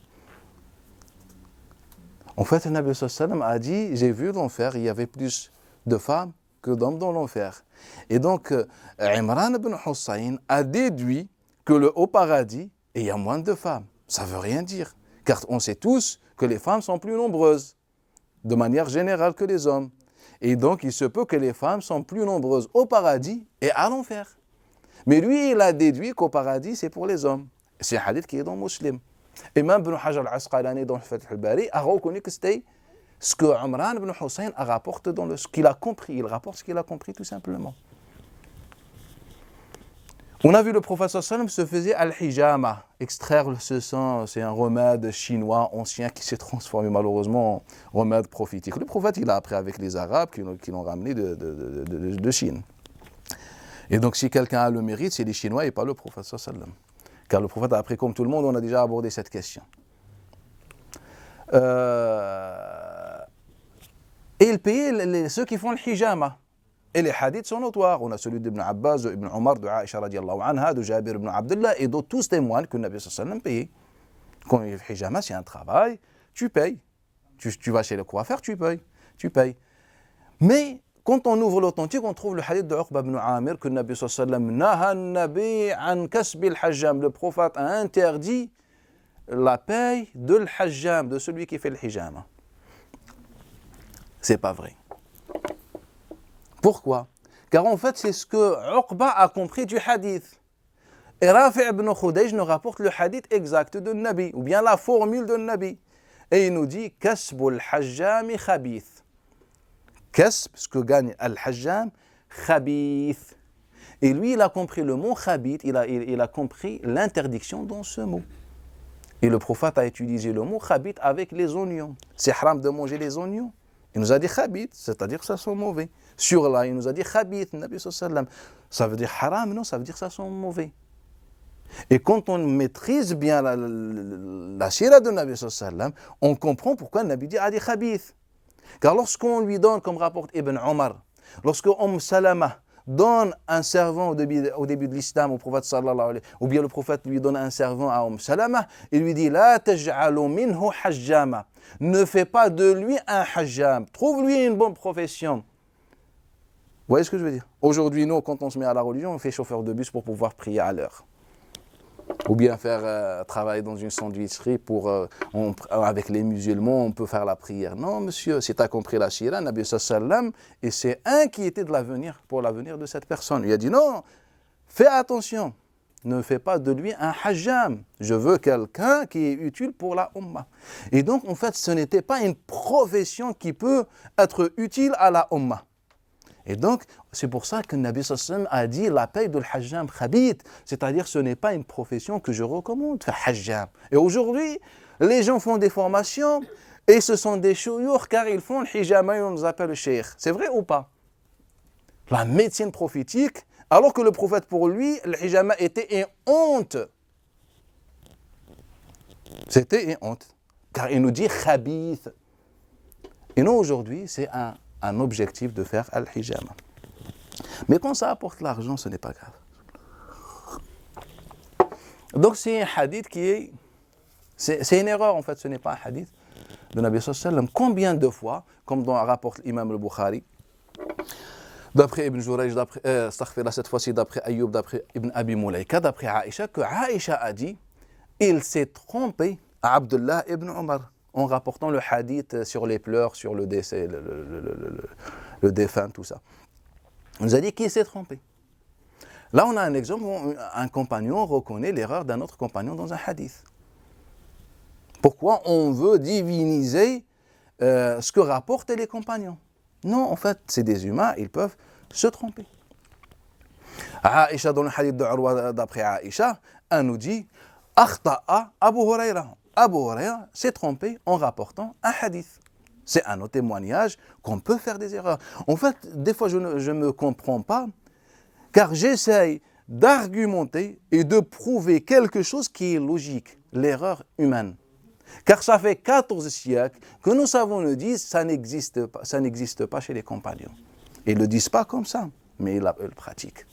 En fait, le Nabi sallallahu alayhi wa sallam a dit, j'ai vu l'enfer, il y avait plus de femmes que d'hommes dans l'enfer. Et donc, Imran ibn Hussein a déduit que au paradis, il y a moins de femmes. Ça ne veut rien dire. Car on sait tous que les femmes sont plus nombreuses, de manière générale que les hommes. Et donc, il se peut que les femmes sont plus nombreuses au paradis et à l'enfer. Mais lui, il a déduit qu'au paradis, c'est pour les hommes. C'est un hadith qui est dans Muslim. Et même Ibn Hajar al-Asqalani dans le Fath al-Bari a reconnu que c'était ce que Imran ibn Hussein rapporte dans ce qu'il a compris. Il rapporte ce qu'il a compris tout simplement. On a vu le prophète sallam se faisait al-hijama, extraire ce sang, c'est un remède chinois ancien qui s'est transformé malheureusement en remède prophétique. Le prophète, il a appris avec les Arabes qui l'ont ramené de Chine. Et donc si quelqu'un a le mérite, c'est les Chinois et pas le prophète sallam. Car le prophète a appris comme tout le monde, on a déjà abordé cette question. Et il payait ceux qui font le hijama. Et les hadiths sont notoires. On a celui d'Ibn Abbas, d'Ibn Omar, de Aisha radiallahu anha, de Jabir ibn Abdullah, et d'autres, tous témoignent que le Nabi sallallahu alayhi wa sallam payait. Quand il y a le hijama, c'est un travail, tu payes. Tu vas chez le coiffeur, tu payes. Mais quand on ouvre l'authentique, on trouve le hadith de Uqba ibn Amir que le Nabi sallallahu alayhi wa sallam naha nabi an kasbi al-hajjam. Le prophète a interdit la paye de l'hajjam, de celui qui fait le hijama. C'est pas vrai. Pourquoi? Car en fait, c'est ce que Uqba a compris du hadith. Et Rafi' ibn Khudayj nous rapporte le hadith exact de Nabi, ou bien la formule de Nabi. Et il nous dit « Kasbul hajjami khabith ». Kasb, ce que gagne al-hajjam, khabith. Et lui, il a compris le mot khabith, il a compris l'interdiction dans ce mot. Et le prophète a utilisé le mot khabith avec les oignons. C'est haram de manger les oignons. Il nous a dit khabith, c'est-à-dire que ça sent mauvais. Sur là, il nous a dit khabith, Nabi sallallahu alayhi wa sallam. Ça veut dire haram, non, ça veut dire que ça sent mauvais. Et quand on maîtrise bien la sira de Nabi sallallahu alayhi wa sallam, on comprend pourquoi Nabi a dit khabith. Car lorsqu'on lui donne, comme rapporte Ibn Omar, lorsque Salama donne un servant au début de l'islam au prophète sallallahu alayhi wa sallam, ou bien le prophète lui donne un servant à Salama, il lui dit la taj'alu minhu hajjama. Ne fais pas de lui un hajjam. Trouve-lui une bonne profession. Vous voyez ce que je veux dire? Aujourd'hui, nous, quand on se met à la religion, on fait chauffeur de bus pour pouvoir prier à l'heure. Ou bien faire travailler dans une sandwicherie avec les musulmans, on peut faire la prière. Non, monsieur, si tu as compris la shira, Nabi sallallahu alayhi wa sallam, il s'est inquiété de l'avenir, pour l'avenir de cette personne. Il a dit non, fais attention. Ne fais pas de lui un hajjam. Je veux quelqu'un qui est utile pour la ummah. Et donc, en fait, ce n'était pas une profession qui peut être utile à la ummah. Et donc, c'est pour ça que le Nabi sallallahu alayhi wa sallam a dit la paye de l'hajjam khabith. C'est-à-dire, ce n'est pas une profession que je recommande, faire hajjam. Et aujourd'hui, les gens font des formations et ce sont des chouyours car ils font le hijama et on nous appelle le cheikh. C'est vrai ou pas? La médecine prophétique, alors que le prophète, pour lui, le hijama était une honte. C'était une honte. Car il nous dit khabith. Et nous, aujourd'hui, c'est un objectif de faire al-hijama. Mais quand ça apporte l'argent, ce n'est pas grave. Donc c'est un hadith qui est... C'est une erreur en fait, ce n'est pas un hadith de Nabi sallallahu alayhi wa sallam. Combien de fois, comme dans le rapport l'imam al-Bukhari, d'après Ibn Jurayj, cette fois-ci d'après Ayyub, d'après Ibn Abi Mulaika, d'après Aïcha, que Aïcha a dit, il s'est trompé à Abdullah ibn Omar, en rapportant le hadith sur les pleurs, sur le décès, le défunt, tout ça. On nous a dit qu'il s'est trompé. Là, on a un exemple où un compagnon reconnaît l'erreur d'un autre compagnon dans un hadith. Pourquoi on veut diviniser ce que rapportent les compagnons? Non, en fait, c'est des humains, ils peuvent se tromper. Aïcha, dans le hadith de Urwa, d'après Aïcha, elle nous dit « Akhta'a Abu Huraira ». Abu Huraira s'est trompé en rapportant un hadith. C'est un autre témoignage qu'on peut faire des erreurs. En fait, des fois, je ne me comprends pas, car j'essaye d'argumenter et de prouver quelque chose qui est logique, l'erreur humaine. Car ça fait 14 siècles que nos savants nous disent ça n'existe pas chez les compagnons. Ils ne le disent pas comme ça, mais ils le pratiquent.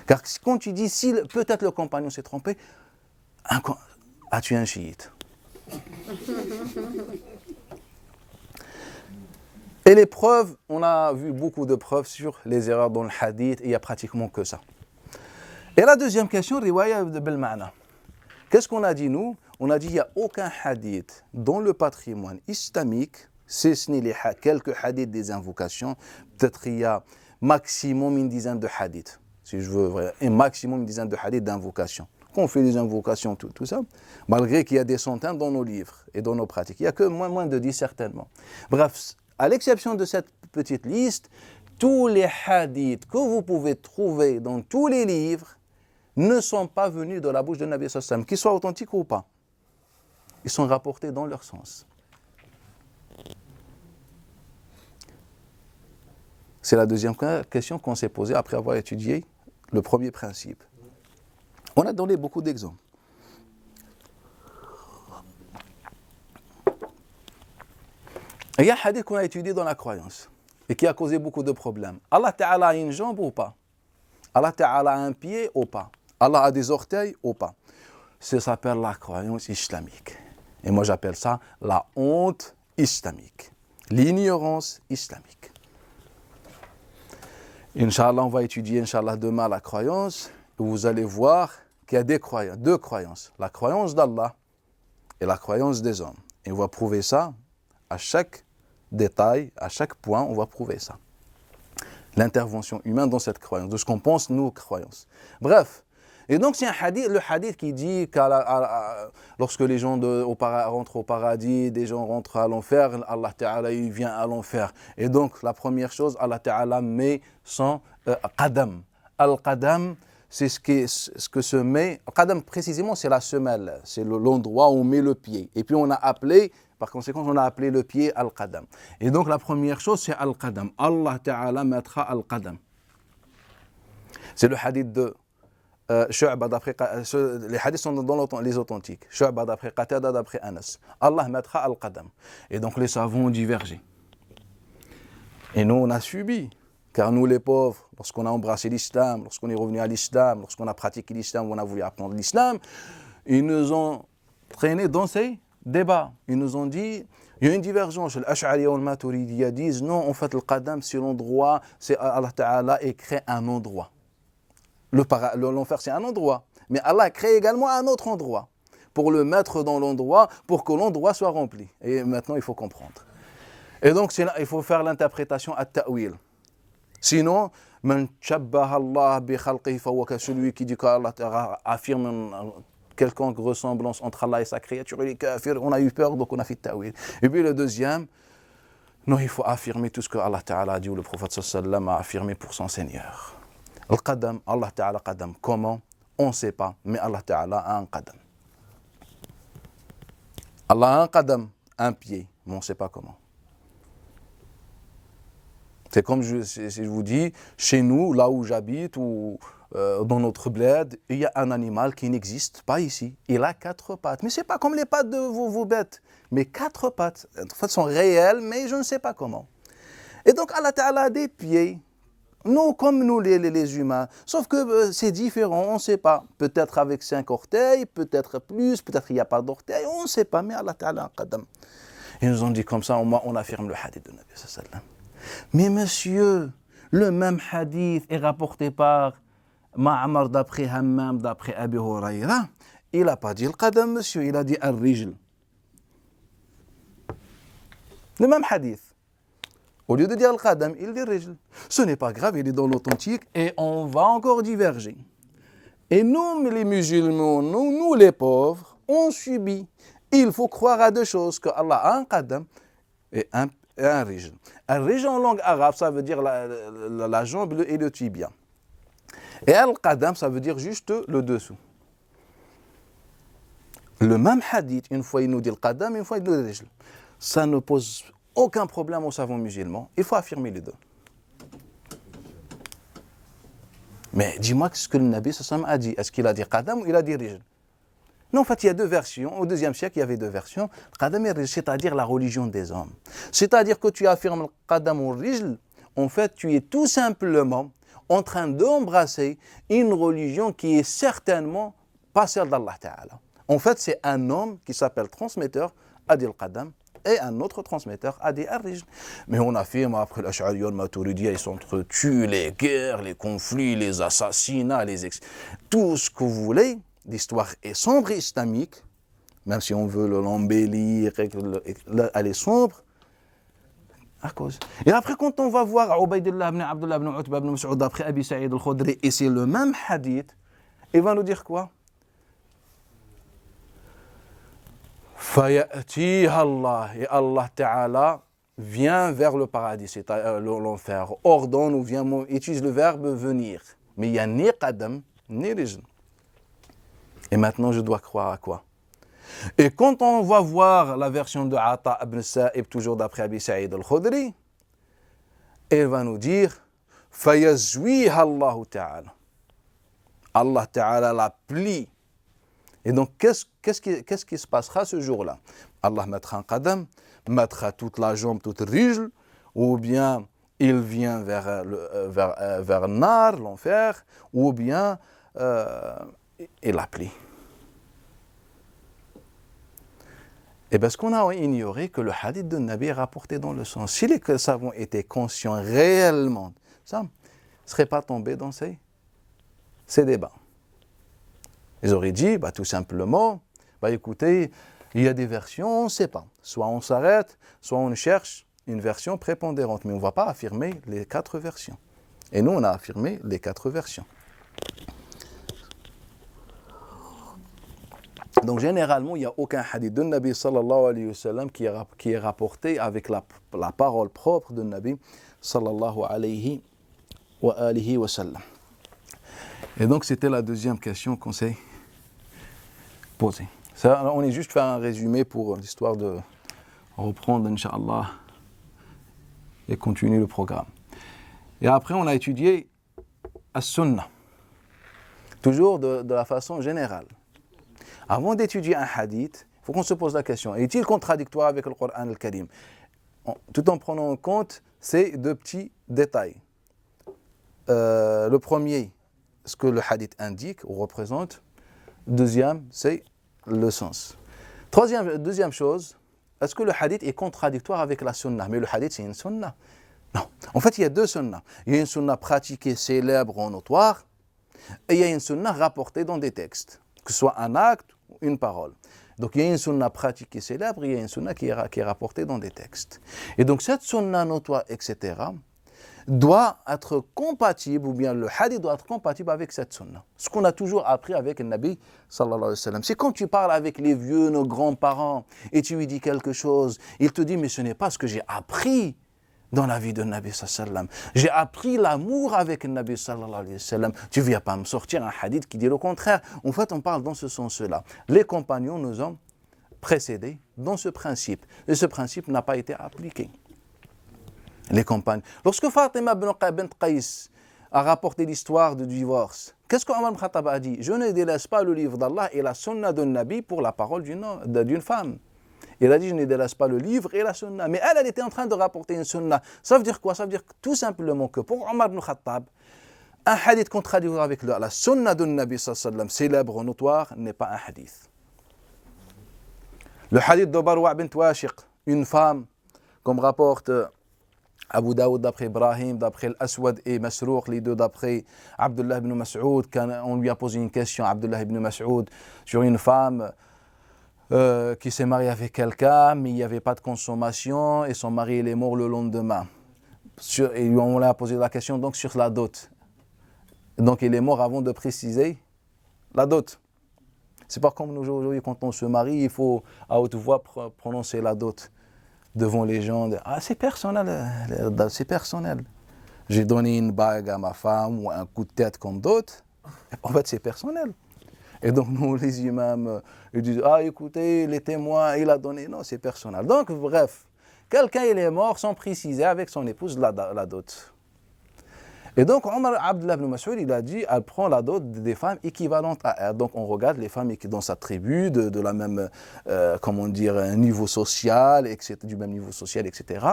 Car quand tu dis si peut-être le compagnon s'est trompé, as-tu un chiite? Et les preuves, on a vu beaucoup de preuves sur les erreurs dans le hadith, et il n'y a pratiquement que ça. Et la deuxième question, riwaya bil ma'na. Qu'est-ce qu'on a dit nous? on a dit qu'il n'y a aucun hadith dans le patrimoine islamique, si ce n'est les quelques hadiths des invocations, peut-être il y a maximum une dizaine de hadiths, si je veux, un maximum une dizaine de hadiths d'invocations. Quand on fait des invocations, tout ça, malgré qu'il y a des centaines dans nos livres et dans nos pratiques, il n'y a que moins de 10 certainement. Bref, à l'exception de cette petite liste, tous les hadiths que vous pouvez trouver dans tous les livres ne sont pas venus de la bouche de Nabi sallallahu alayhi wa sallam, qu'ils soient authentiques ou pas. Ils sont rapportés dans leur sens. C'est la deuxième question qu'on s'est posée après avoir étudié le premier principe. On a donné beaucoup d'exemples. Il y a un hadith qu'on a étudié dans la croyance et qui a causé beaucoup de problèmes. Allah Ta'ala a une jambe ou pas? Allah Ta'ala a un pied ou pas? Allah a des orteils ou pas? Ça s'appelle la croyance islamique. Et moi j'appelle ça la honte islamique, l'ignorance islamique. Inch'Allah, on va étudier Inch'Allah demain la croyance. Vous allez voir qu'il y a deux croyances. La croyance d'Allah et la croyance des hommes. Et on va prouver ça à chaque détail, à chaque point, on va prouver ça. L'intervention humaine dans cette croyance, de ce qu'on pense, nous, croyances. Bref. Et donc, c'est le hadith qui dit que lorsque les gens rentrent au paradis, des gens rentrent à l'enfer, Allah Ta'ala, il vient à l'enfer. Et donc, la première chose, Allah Ta'ala met son qadam. Al-qadam, c'est ce que se met. Al-qadam, précisément, c'est la semelle. C'est l'endroit où on met le pied. Et puis, par conséquent, on a appelé le pied Al-qadam. Et donc, la première chose, c'est Al-qadam. Allah Ta'ala mettra Al-qadam. C'est le hadith de Shu'ba d'après, les hadiths sont dans les authentiques. Shu'ba d'après Qatada d'après Anas. Allah mettra Al-qadam. Et donc, les savants ont divergé. Et nous, on a subi. Car nous, les pauvres, lorsqu'on a embrassé l'islam, lorsqu'on est revenu à l'islam, lorsqu'on a pratiqué l'islam, on a voulu apprendre l'islam, ils nous ont traînés dans ces débats. Ils nous ont dit, il y a une divergence. Les Ash'ari et les Maturidiyya disent, non, en fait, le qadam, c'est l'endroit, c'est Allah Ta'ala et crée un endroit. L'enfer, c'est un endroit. Mais Allah crée également un autre endroit pour le mettre dans l'endroit, pour que l'endroit soit rempli. Et maintenant, il faut comprendre. Et donc, il faut faire l'interprétation à ta'wil. Sinon, man shabbaha Allah bi khalqihi fa huwa celui qui dit qu'Allah affirme une quelconque ressemblance entre Allah et sa créature, il est kafir. On a eu peur, donc on a fait ta'wil. Et puis le deuxième, non, il faut affirmer tout ce que Allah Ta'ala a dit ou le prophète sallallahu alayhi wa sallam a affirmé pour son Seigneur. Al-qadam, Allah Ta'ala qadam. Comment? On ne sait pas, mais Allah Ta'ala a un qadam. Allah a un qadam, un pied, mais on ne sait pas comment. C'est comme si je vous dis, chez nous, là où j'habite, ou dans notre bled, il y a un animal qui n'existe pas ici. Il a 4 pattes. Mais ce n'est pas comme les pattes de vos bêtes. Mais 4 pattes, en fait, sont réelles, mais je ne sais pas comment. Et donc, Allah Ta'ala a des pieds. Nous, comme nous, les humains. Sauf que c'est différent, on ne sait pas. Peut-être avec 5 orteils, peut-être plus, peut-être il n'y a pas d'orteils, on ne sait pas. Mais Allah Ta'ala a un qadam. Ils nous ont dit comme ça, on affirme le hadith de Nabi sallallahu alayhi wa sallam. Mais monsieur, le même hadith est rapporté par Ma'amar d'après Hammam, d'après Abi Huraira. Il n'a pas dit le qadam, monsieur, il a dit al-rijl. Le même hadith. Au lieu de dire le qadam, il dit al-rijl. Ce n'est pas grave, il est dans l'authentique et on va encore diverger. Et nous, les musulmans, nous les pauvres, on subit. Il faut croire à 2 choses, que Allah a un qadam et un rijl. Un rijl en langue arabe, ça veut dire la jambe et le tibia. Et al-qadam, ça veut dire juste le dessous. Le même hadith, une fois il nous dit le qadam, une fois il nous dit le rijl. Ça ne pose aucun problème aux savants musulmans. Il faut affirmer les 2. Mais dis-moi ce que le Nabi sallallahu alayhi wa sallam a dit. Est-ce qu'il a dit qadam ou il a dit rijl? Non, en fait, il y a 2 versions. Au 2e siècle, il y avait 2 versions. Qadam et rijl, c'est-à-dire la religion des hommes. C'est-à-dire que tu affirmes le qadam ou rijl, en fait, tu es tout simplement en train d'embrasser une religion qui est certainement pas celle d'Allah Ta'ala. En fait, c'est un homme qui s'appelle transmetteur, a dit le qadam, et un autre transmetteur a dit al-rijl. Mais on affirme après l'Ash'ari, le Maturidiyya, ils s'entretuent, les guerres, les conflits, les assassinats, tout ce que vous voulez. L'histoire est sombre et islamique. même si on veut l'embellir, elle est sombre, à cause. Et après, quand on va voir Ubaydillah ibn Abdullah ibn Utba ibn Mas'ud d'après Abi Sa'id al-Khudri, et c'est le même hadith, il va nous dire quoi? Fayatiha Allah, et Allah Ta'ala vient vers le paradis, c'est-à-dire l'enfer, ordonne ou vient, utilise le verbe venir. Mais il y a ni qadam, ni rijl. Et maintenant, je dois croire à quoi? Et quand on va voir la version de Ata ibn Sa'ib, toujours d'après Abi Sa'id al-Khudri, il va nous dire Fayazwiha Allah Ta'ala. Allah Ta'ala la plie. Et donc, qu'est-ce qui se passera ce jour-là? Allah mettra un qadam, mettra toute la jambe, toute rijl, ou bien il vient vers Nar, l'enfer, ou bien il la plie. Et parce qu'on a ignoré que le hadith de Nabi est rapporté dans le sens. Si les savants étaient conscients réellement, ça ne serait pas tombé dans ces débats. Ils auraient dit, tout simplement, écoutez, il y a des versions, on ne sait pas. Soit on s'arrête, soit on cherche une version prépondérante. Mais on ne va pas affirmer les 4 versions. Et nous, on a affirmé les 4 versions. Donc généralement, il n'y a aucun hadith de Nabi sallallahu alayhi wa sallam qui est rapporté avec la parole propre de Nabi sallallahu alayhi wa sallam. Et donc c'était la deuxième question qu'on s'est posée. Ça, on est juste fait un résumé pour l'histoire de reprendre, Inch'Allah, et continuer le programme. Et après, on a étudié as-sunnah, toujours de la façon générale. Avant d'étudier un hadith, il faut qu'on se pose la question, est-il contradictoire avec le Coran al-Karim? Tout en prenant en compte ces 2 petits détails. Le premier, ce que le hadith indique ou représente. Deuxième, c'est le sens. Deuxième chose, est-ce que le hadith est contradictoire avec la sunnah? Mais le hadith, c'est une sunnah. Non. En fait, il y a 2 sunnahs. Il y a une sunnah pratiquée, célèbre, en notoire, et il y a une sunnah rapportée dans des textes, que ce soit un acte ou une parole. Donc il y a une sunnah pratiquée célèbre, il y a une sunnah qui est rapportée dans des textes. Et donc cette sunnah notoire, etc., doit être compatible, ou bien le hadith doit être compatible avec cette sunnah. Ce qu'on a toujours appris avec le Nabi sallallahu alayhi wa sallam. C'est quand tu parles avec les vieux, nos grands-parents, et tu lui dis quelque chose, il te dit, mais ce n'est pas ce que j'ai appris dans la vie de Nabi sallallahu alayhi wa sallam. J'ai appris l'amour avec le Nabi sallallahu alayhi wa sallam. Tu ne viens pas me sortir un hadith qui dit le contraire. En fait, on parle dans ce sens-là. Les compagnons nous ont précédés dans ce principe. Et ce principe n'a pas été appliqué. Les compagnons. Lorsque Fatima bint Qais a rapporté l'histoire du divorce, qu'est-ce qu'Omar ibn Khattab a dit? Je ne délaisse pas le livre d'Allah et la sunna de Nabi pour la parole d'une femme. Il a dit, je ne délaisse pas le livre et la sunna. Mais elle était en train de rapporter une sunna. Ça veut dire quoi? Ça veut dire tout simplement que pour Omar ibn Khattab, un hadith contradictoire avec la sunna de Nabi sallallahu alayhi wa sallam, célèbre, notoire, n'est pas un hadith. Le hadith de Barwa bint Washiq, une femme, comme rapporte Abu Daoud d'après Ibrahim, d'après l'Aswad et Masrouq, les deux d'après Abdullah ibn Mas'ud, quand on lui a posé une question, Abdullah ibn Mas'ud, sur une femme qui s'est mariée avec quelqu'un, mais il n'y avait pas de consommation, et son mari il est mort le lendemain. Et on lui a posé la question donc sur la dot. Donc il est mort avant de préciser la dot. C'est pas comme nous aujourd'hui, quand on se marie, il faut à haute voix prononcer la dot devant les gens. Ah, c'est personnel, c'est personnel. J'ai donné une bague à ma femme ou un coup de tête comme dot. En fait, c'est personnel. Et donc, nous, les imams, ils disent, ah, écoutez, les témoins, il a donné. Non, c'est personnel. Donc, bref, quelqu'un, il est mort sans préciser avec son épouse la dot. Et donc, Abdullah ibn Mas'ud, il a dit, elle prend la dot des femmes équivalentes à elle. Donc, on regarde les femmes dans sa tribu, de la même, comment dire, niveau social, etc., du même niveau social, etc.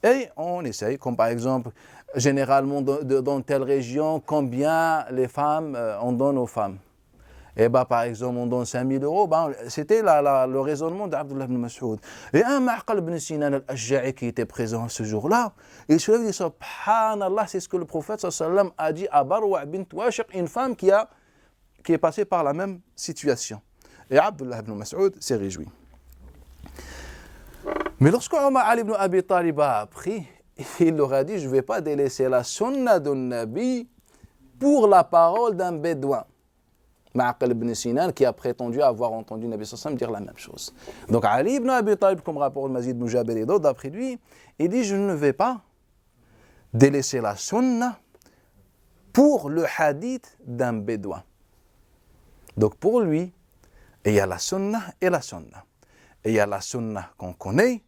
Et on essaye, comme par exemple, généralement, dans telle région, combien les femmes, on donne aux femmes. Et par exemple, on donne 5 000 euros. C'était le raisonnement d'Abdullah ibn Mas'ud. Et un Ma'qal ibn Sinan al-Ashja'i qui était présent ce jour-là, il se lève et dit, subhanallah, c'est ce que le prophète sallallahu alayhi wa sallam a dit à Barwa bint Washiq, une femme qui est passée par la même situation. Et Abdullah ibn Mas'ud s'est réjoui. Mais lorsque Omar Ali ibn Abi Talib a appris, il leur a dit, je ne vais pas délaisser la sunna d'un Nabi pour la parole d'un bédouin. Ma'aqil ibn Sinan qui a prétendu avoir entendu le Nabi sallallahu alayhi wa sallam dire la même chose. Donc Ali ibn Abi Talib, comme rapporte Mazid ibn Jabir et d'autres, d'après lui, il dit, je ne vais pas délaisser la sunna pour le hadith d'un bédouin. Donc pour lui, il y a la sunna et la sunna. Et il y a la sunna qu'on connaît,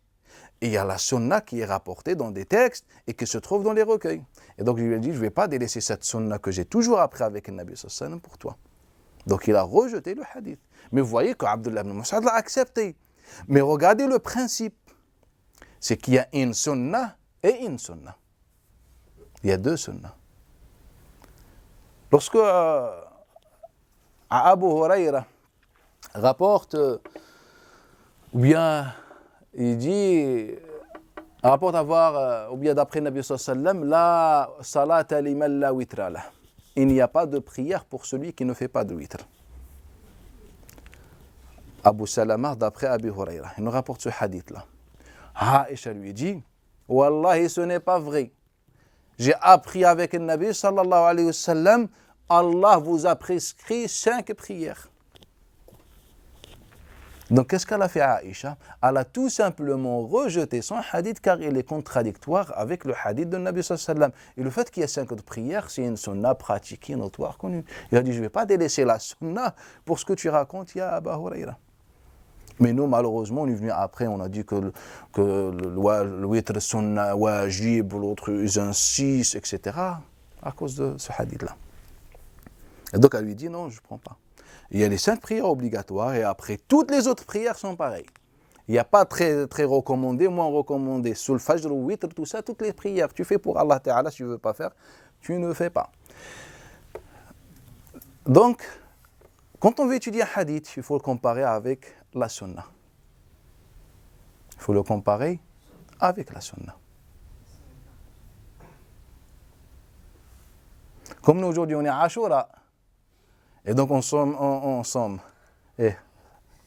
et il y a la sunna qui est rapportée dans des textes et qui se trouve dans les recueils. Et donc je lui ai dit, je ne vais pas délaisser cette sunna que j'ai toujours appris avec le Nabi sallallahu alayhi wa sallam pour toi. Donc il a rejeté le hadith. Mais vous voyez que Abdullah ibn Mas'ud l'a accepté. Mais regardez le principe. C'est qu'il y a une sunna et une sunna. Il y a deux sunnas. Lorsque Abu Huraira rapporte, ou bien il dit, rapporte avoir, ou bien d'après le Nabi sallallahu alayhi wa sallam, la salata liman la witra lah. Il n'y a pas de prière pour celui qui ne fait pas de witr. Abu Salama, d'après Abi Huraira, il nous rapporte ce hadith-là. Aïcha lui dit, Wallahi, ce n'est pas vrai. J'ai appris avec le Nabi sallallahu alayhi wa sallam, Allah vous a prescrit 5 prières. Donc qu'est-ce qu'elle a fait Aïcha? Elle a tout simplement rejeté son hadith car il est contradictoire avec le hadith de Nabi sallallahu alayhi wa sallam. Et le fait qu'il y ait 5 prières, c'est une sunna pratiquée, notoire, connue. Il a dit, je ne vais pas délaisser la sunna pour ce que tu racontes, ya Abu Huraira. Mais nous, malheureusement, on est venu après, on a dit que le witr sunna wajib, l'autre insiste, etc. à cause de ce hadith-là. Et donc elle lui dit, non, je ne prends pas. Il y a les 5 prières obligatoires et après, toutes les autres prières sont pareilles. Il n'y a pas très recommandé, moins recommandé. Sous le fajr ou witr, tout ça, toutes les prières, tu fais pour Allah Ta'ala, si tu ne veux pas faire, tu ne fais pas. Donc, quand on veut étudier un hadith, il faut le comparer avec la sunna. Il faut le comparer avec la sunna. Comme nous aujourd'hui, on est à Ashura. Et donc on somme. Et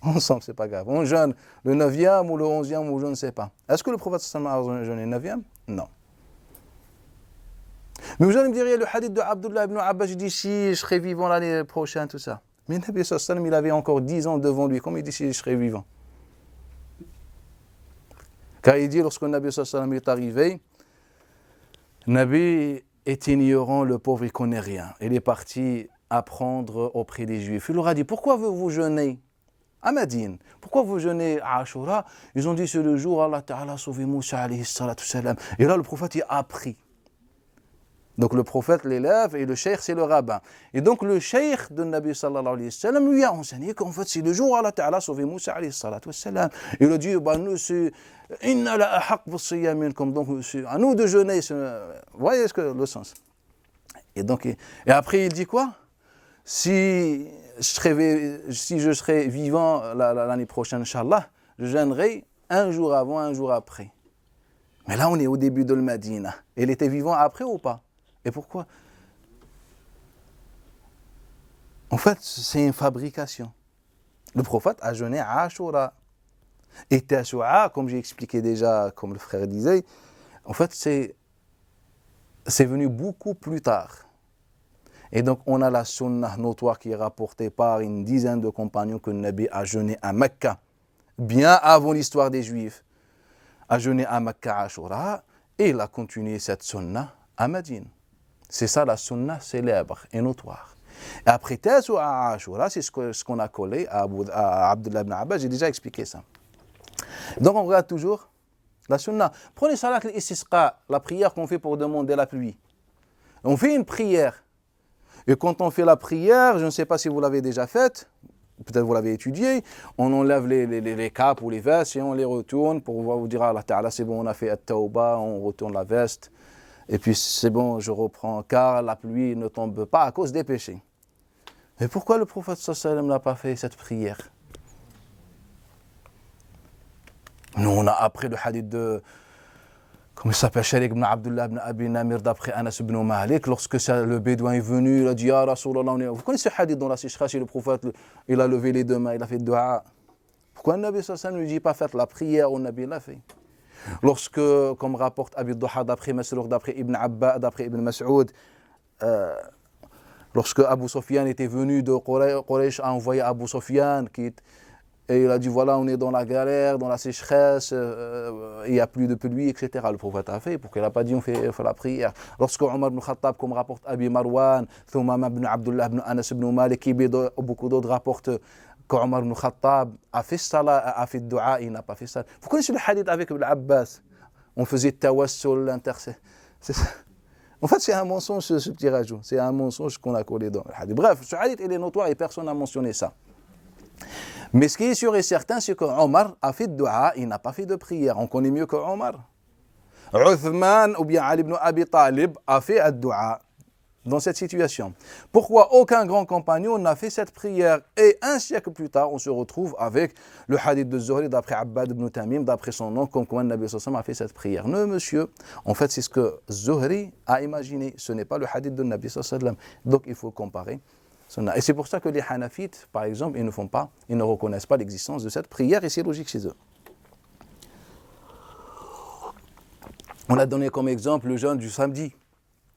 ensemble, c'est pas grave. On jeûne le 9e ou le 11e ou je ne sais pas. Est-ce que le prophète sallallahu alayhi wa sallam a jeûné le 9e? Non. Mais vous allez me dire, il y a le hadith de Abdullah ibn Abbas, je dis si je serai vivant l'année prochaine, tout ça. Mais le Nabi sallallahu alayhi wa sallam, il avait encore 10 ans devant lui. Comment il dit si je serai vivant? Car il dit, lorsque le Nabi sallallahu alayhi wa sallam est arrivé, le Nabi est ignorant, le pauvre, il ne connaît rien. Il est parti apprendre auprès des Juifs. Il leur a dit, pourquoi vous jeûnez à Médine? Pourquoi vous jeûnez à Ashura? Ils ont dit, c'est le jour où Allah Ta'ala a sauvé Moussa alayhi salatu salam. Et là, le prophète, il a appris. Donc le prophète, l'élève, et le cheikh, c'est le rabbin. Et donc le cheikh de Nabi sallallahu alayhi wa sallam lui a enseigné qu'en fait, c'est le jour où Allah Ta'ala a sauvé Moussa alayhi salatu salam. Il a dit, nous, c'est inna la ahaq bis-siyam minkum. Donc, c'est à nous de jeûner. Vous voyez le sens? Et donc, et après, il dit quoi? Si je serai vivant l'année prochaine, Inch'Allah, je jeûnerai un jour avant, un jour après. Mais là, on est au début de Médine. Il était vivant après ou pas? Et pourquoi? En fait, c'est une fabrication. Le prophète a jeûné à Ashura. Et Tashua, comme j'ai expliqué déjà, comme le frère disait, en fait, c'est venu beaucoup plus tard. Et donc, on a la sunnah notoire qui est rapportée par une dizaine de compagnons que le Nabi a jeûné à Mecca, bien avant l'histoire des Juifs, a jeûné à Mecca à Ashura, et il a continué cette sunnah à Médine. C'est ça la sunnah célèbre et notoire. Et après Tashua à Ashura, c'est ce qu'on a collé à Abdullah ibn Abbas, j'ai déjà expliqué ça. Donc, on regarde toujours la sunnah. Prenez salat al-istisqa, la prière qu'on fait pour demander la pluie. On fait une prière. Et quand on fait la prière, je ne sais pas si vous l'avez déjà faite, peut-être vous l'avez étudié, on enlève les capes ou les vestes et on les retourne pour vous dire, Allah Ta'ala, c'est bon, on a fait at-tawba, on retourne la veste, et puis c'est bon, je reprends, car la pluie ne tombe pas à cause des péchés. Mais pourquoi le prophète sallallahu alayhi wa sallam n'a pas fait cette prière? Nous, on a appris le hadith de Comment il s'appelle, Sharik ibn Abdullah ibn Abi Namir d'après Anas ibn Malik, lorsque le bédouin est venu, il a dit Ya Rasulallah, vous connaissez ce hadith dans la sécheresse, le prophète, il a levé les deux mains, il a fait dua. Pourquoi le Nabi sallallahu alayhi wa sallam ne lui dit pas faites la prière, au Nabi l'a fait. Lorsque, comme rapporte Abi Duha d'après Masrour, d'après Ibn Abba, d'après Ibn Mas'ud, lorsque Abu Sufyan était venu de Quraysh, a envoyé Abu Sufyan et il a dit voilà, on est dans la galère, dans la sécheresse, il n'y a plus de pluie, etc. Le prophète a fait, pourquoi il n'a pas dit on fait la prière. Lorsque Omar ibn Khattab, comme rapporte Abi Marwan, Thumama ibn Abdullah ibn Anas ibn Malik, et beaucoup d'autres rapportent que Omar ibn Khattab a fait salat, a fait dua, il n'a pas fait salat. Vous connaissez le hadith avec Ibn Abbas, on faisait tawassul, l'intercès. En fait, c'est un mensonge ce petit rajout, c'est un mensonge qu'on a collé dans le hadith. Bref, ce hadith il est notoire et personne n'a mentionné ça. Mais ce qui est sûr et certain, c'est que Omar a fait de dua, il n'a pas fait de prière. On connaît mieux que Omar. Uthman ou bien Ali ibn Abi Talib a fait de dua dans cette situation. Pourquoi aucun grand compagnon n'a fait cette prière? Et un siècle plus tard, on se retrouve avec le hadith de Zuhri d'après Abbad ibn Tamim, d'après son nom, comme quoi le Nabi sallallahu alayhi wa sallam a fait cette prière. Non, monsieur, en fait, c'est ce que Zuhri a imaginé. Ce n'est pas le hadith de Nabi sallallahu alayhi wa sallam. Donc, il faut comparer. Et c'est pour ça que les Hanafites, par exemple, ils ne reconnaissent pas l'existence de cette prière et c'est logique chez eux. On a donné comme exemple le jeûne du samedi.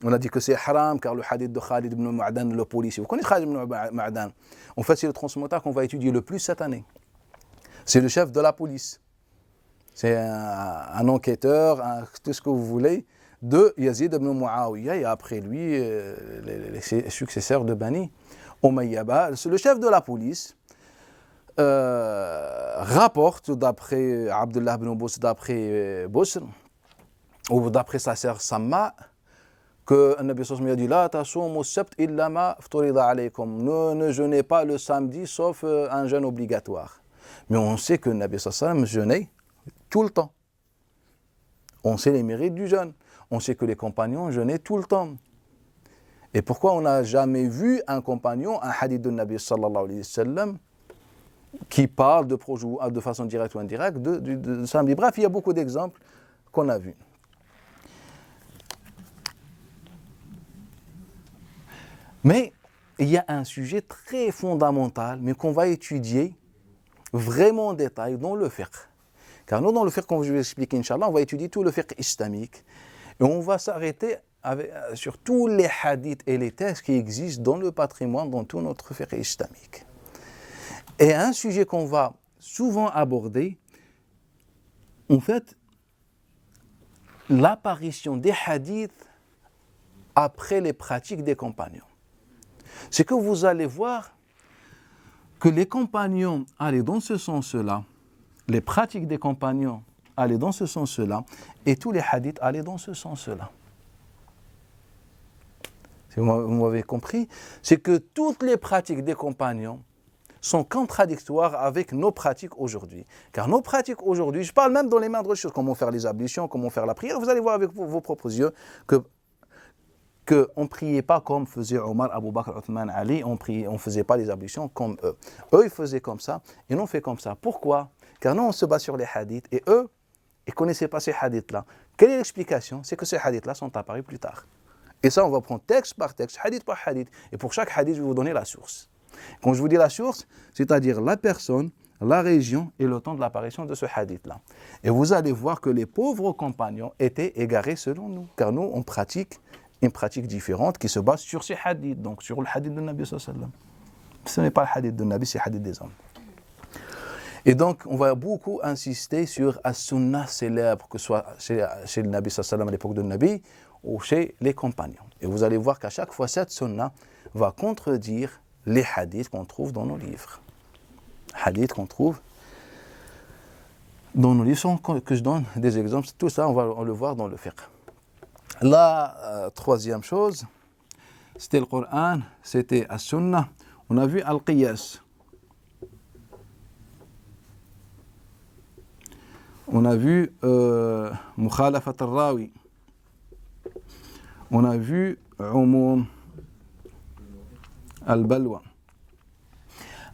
On a dit que c'est haram car le hadith de Khalid ibn Ma'dan, le policier. Vous connaissez Khalid ibn Ma'dan? En fait, c'est le transmontard qu'on va étudier le plus cette année. C'est le chef de la police. C'est un enquêteur, tout ce que vous voulez, de Yazid ibn Muawiyah et après lui, les successeurs de Bani Umayya. Le chef de la police rapporte d'après Abdullah ibn Busr, d'après Busr, ou d'après sa sœur Samma, que le Nabi sallallahu alayhi wa sallam a dit La tasumu as-sabt illa ma fturida alaykum. Ne jeûnez pas le samedi sauf un jeûne obligatoire. Mais on sait que le Nabi sallallahu alayhi wa sallam jeûnait tout le temps. On sait les mérites du jeûne. On sait que les compagnons jeûnaient tout le temps. Et pourquoi on n'a jamais vu un compagnon, un hadith de Nabi sallallahu alayhi wa sallam, qui parle de façon directe ou indirecte de samedi? Bref, il y a beaucoup d'exemples qu'on a vus. Mais il y a un sujet très fondamental, mais qu'on va étudier vraiment en détail dans le fiqh. Car nous, dans le fiqh, comme je vais expliquer, Inch'Allah, on va étudier tout le fiqh islamique. Et on va s'arrêter sur tous les hadiths et les textes qui existent dans le patrimoine, dans tout notre fiqh islamique. Et un sujet qu'on va souvent aborder, en fait, l'apparition des hadiths après les pratiques des compagnons. C'est que vous allez voir que les compagnons allaient dans ce sens-là, les pratiques des compagnons allaient dans ce sens-là, et tous les hadiths allaient dans ce sens-là. Si vous m'avez compris, c'est que toutes les pratiques des compagnons sont contradictoires avec nos pratiques aujourd'hui. Car nos pratiques aujourd'hui, je parle même dans les moindres choses, comment faire les ablutions, comment faire la prière, vous allez voir avec vos propres yeux qu'on ne priait pas comme faisait Omar, Abu Bakr, Uthman, Ali, on ne faisait pas les ablutions comme eux. Eux, ils faisaient comme ça, et nous, on fait comme ça. Pourquoi? Car nous, on se base sur les hadiths, et eux, ils ne connaissaient pas ces hadiths-là. Quelle est l'explication? C'est que ces hadiths-là sont apparus plus tard. Et ça, on va prendre texte par texte, hadith par hadith, et pour chaque hadith, je vais vous donner la source. Quand je vous dis la source, c'est-à-dire la personne, la région et le temps de l'apparition de ce hadith-là. Et vous allez voir que les pauvres compagnons étaient égarés selon nous, car nous, on pratique une pratique différente qui se base sur ces hadiths, donc sur le hadith de Nabi sallallahu alayhi wa sallam. Ce n'est pas le hadith de Nabi, c'est le hadith des hommes. Et donc, on va beaucoup insister sur as-sunnah célèbre, que ce soit chez le Nabi sallallahu alayhi wa sallam à l'époque de Nabi, ou chez les compagnons. Et vous allez voir qu'à chaque fois, cette sunnah va contredire les hadiths qu'on trouve dans nos livres. Hadiths qu'on trouve dans nos livres, que je donne des exemples, tout ça, on va le voir dans le fiqh. La troisième chose, c'était le Coran, c'était as-sunnah. On a vu al-qiyas. On a vu mukhalafat al-rawi. On a vu al-balwa.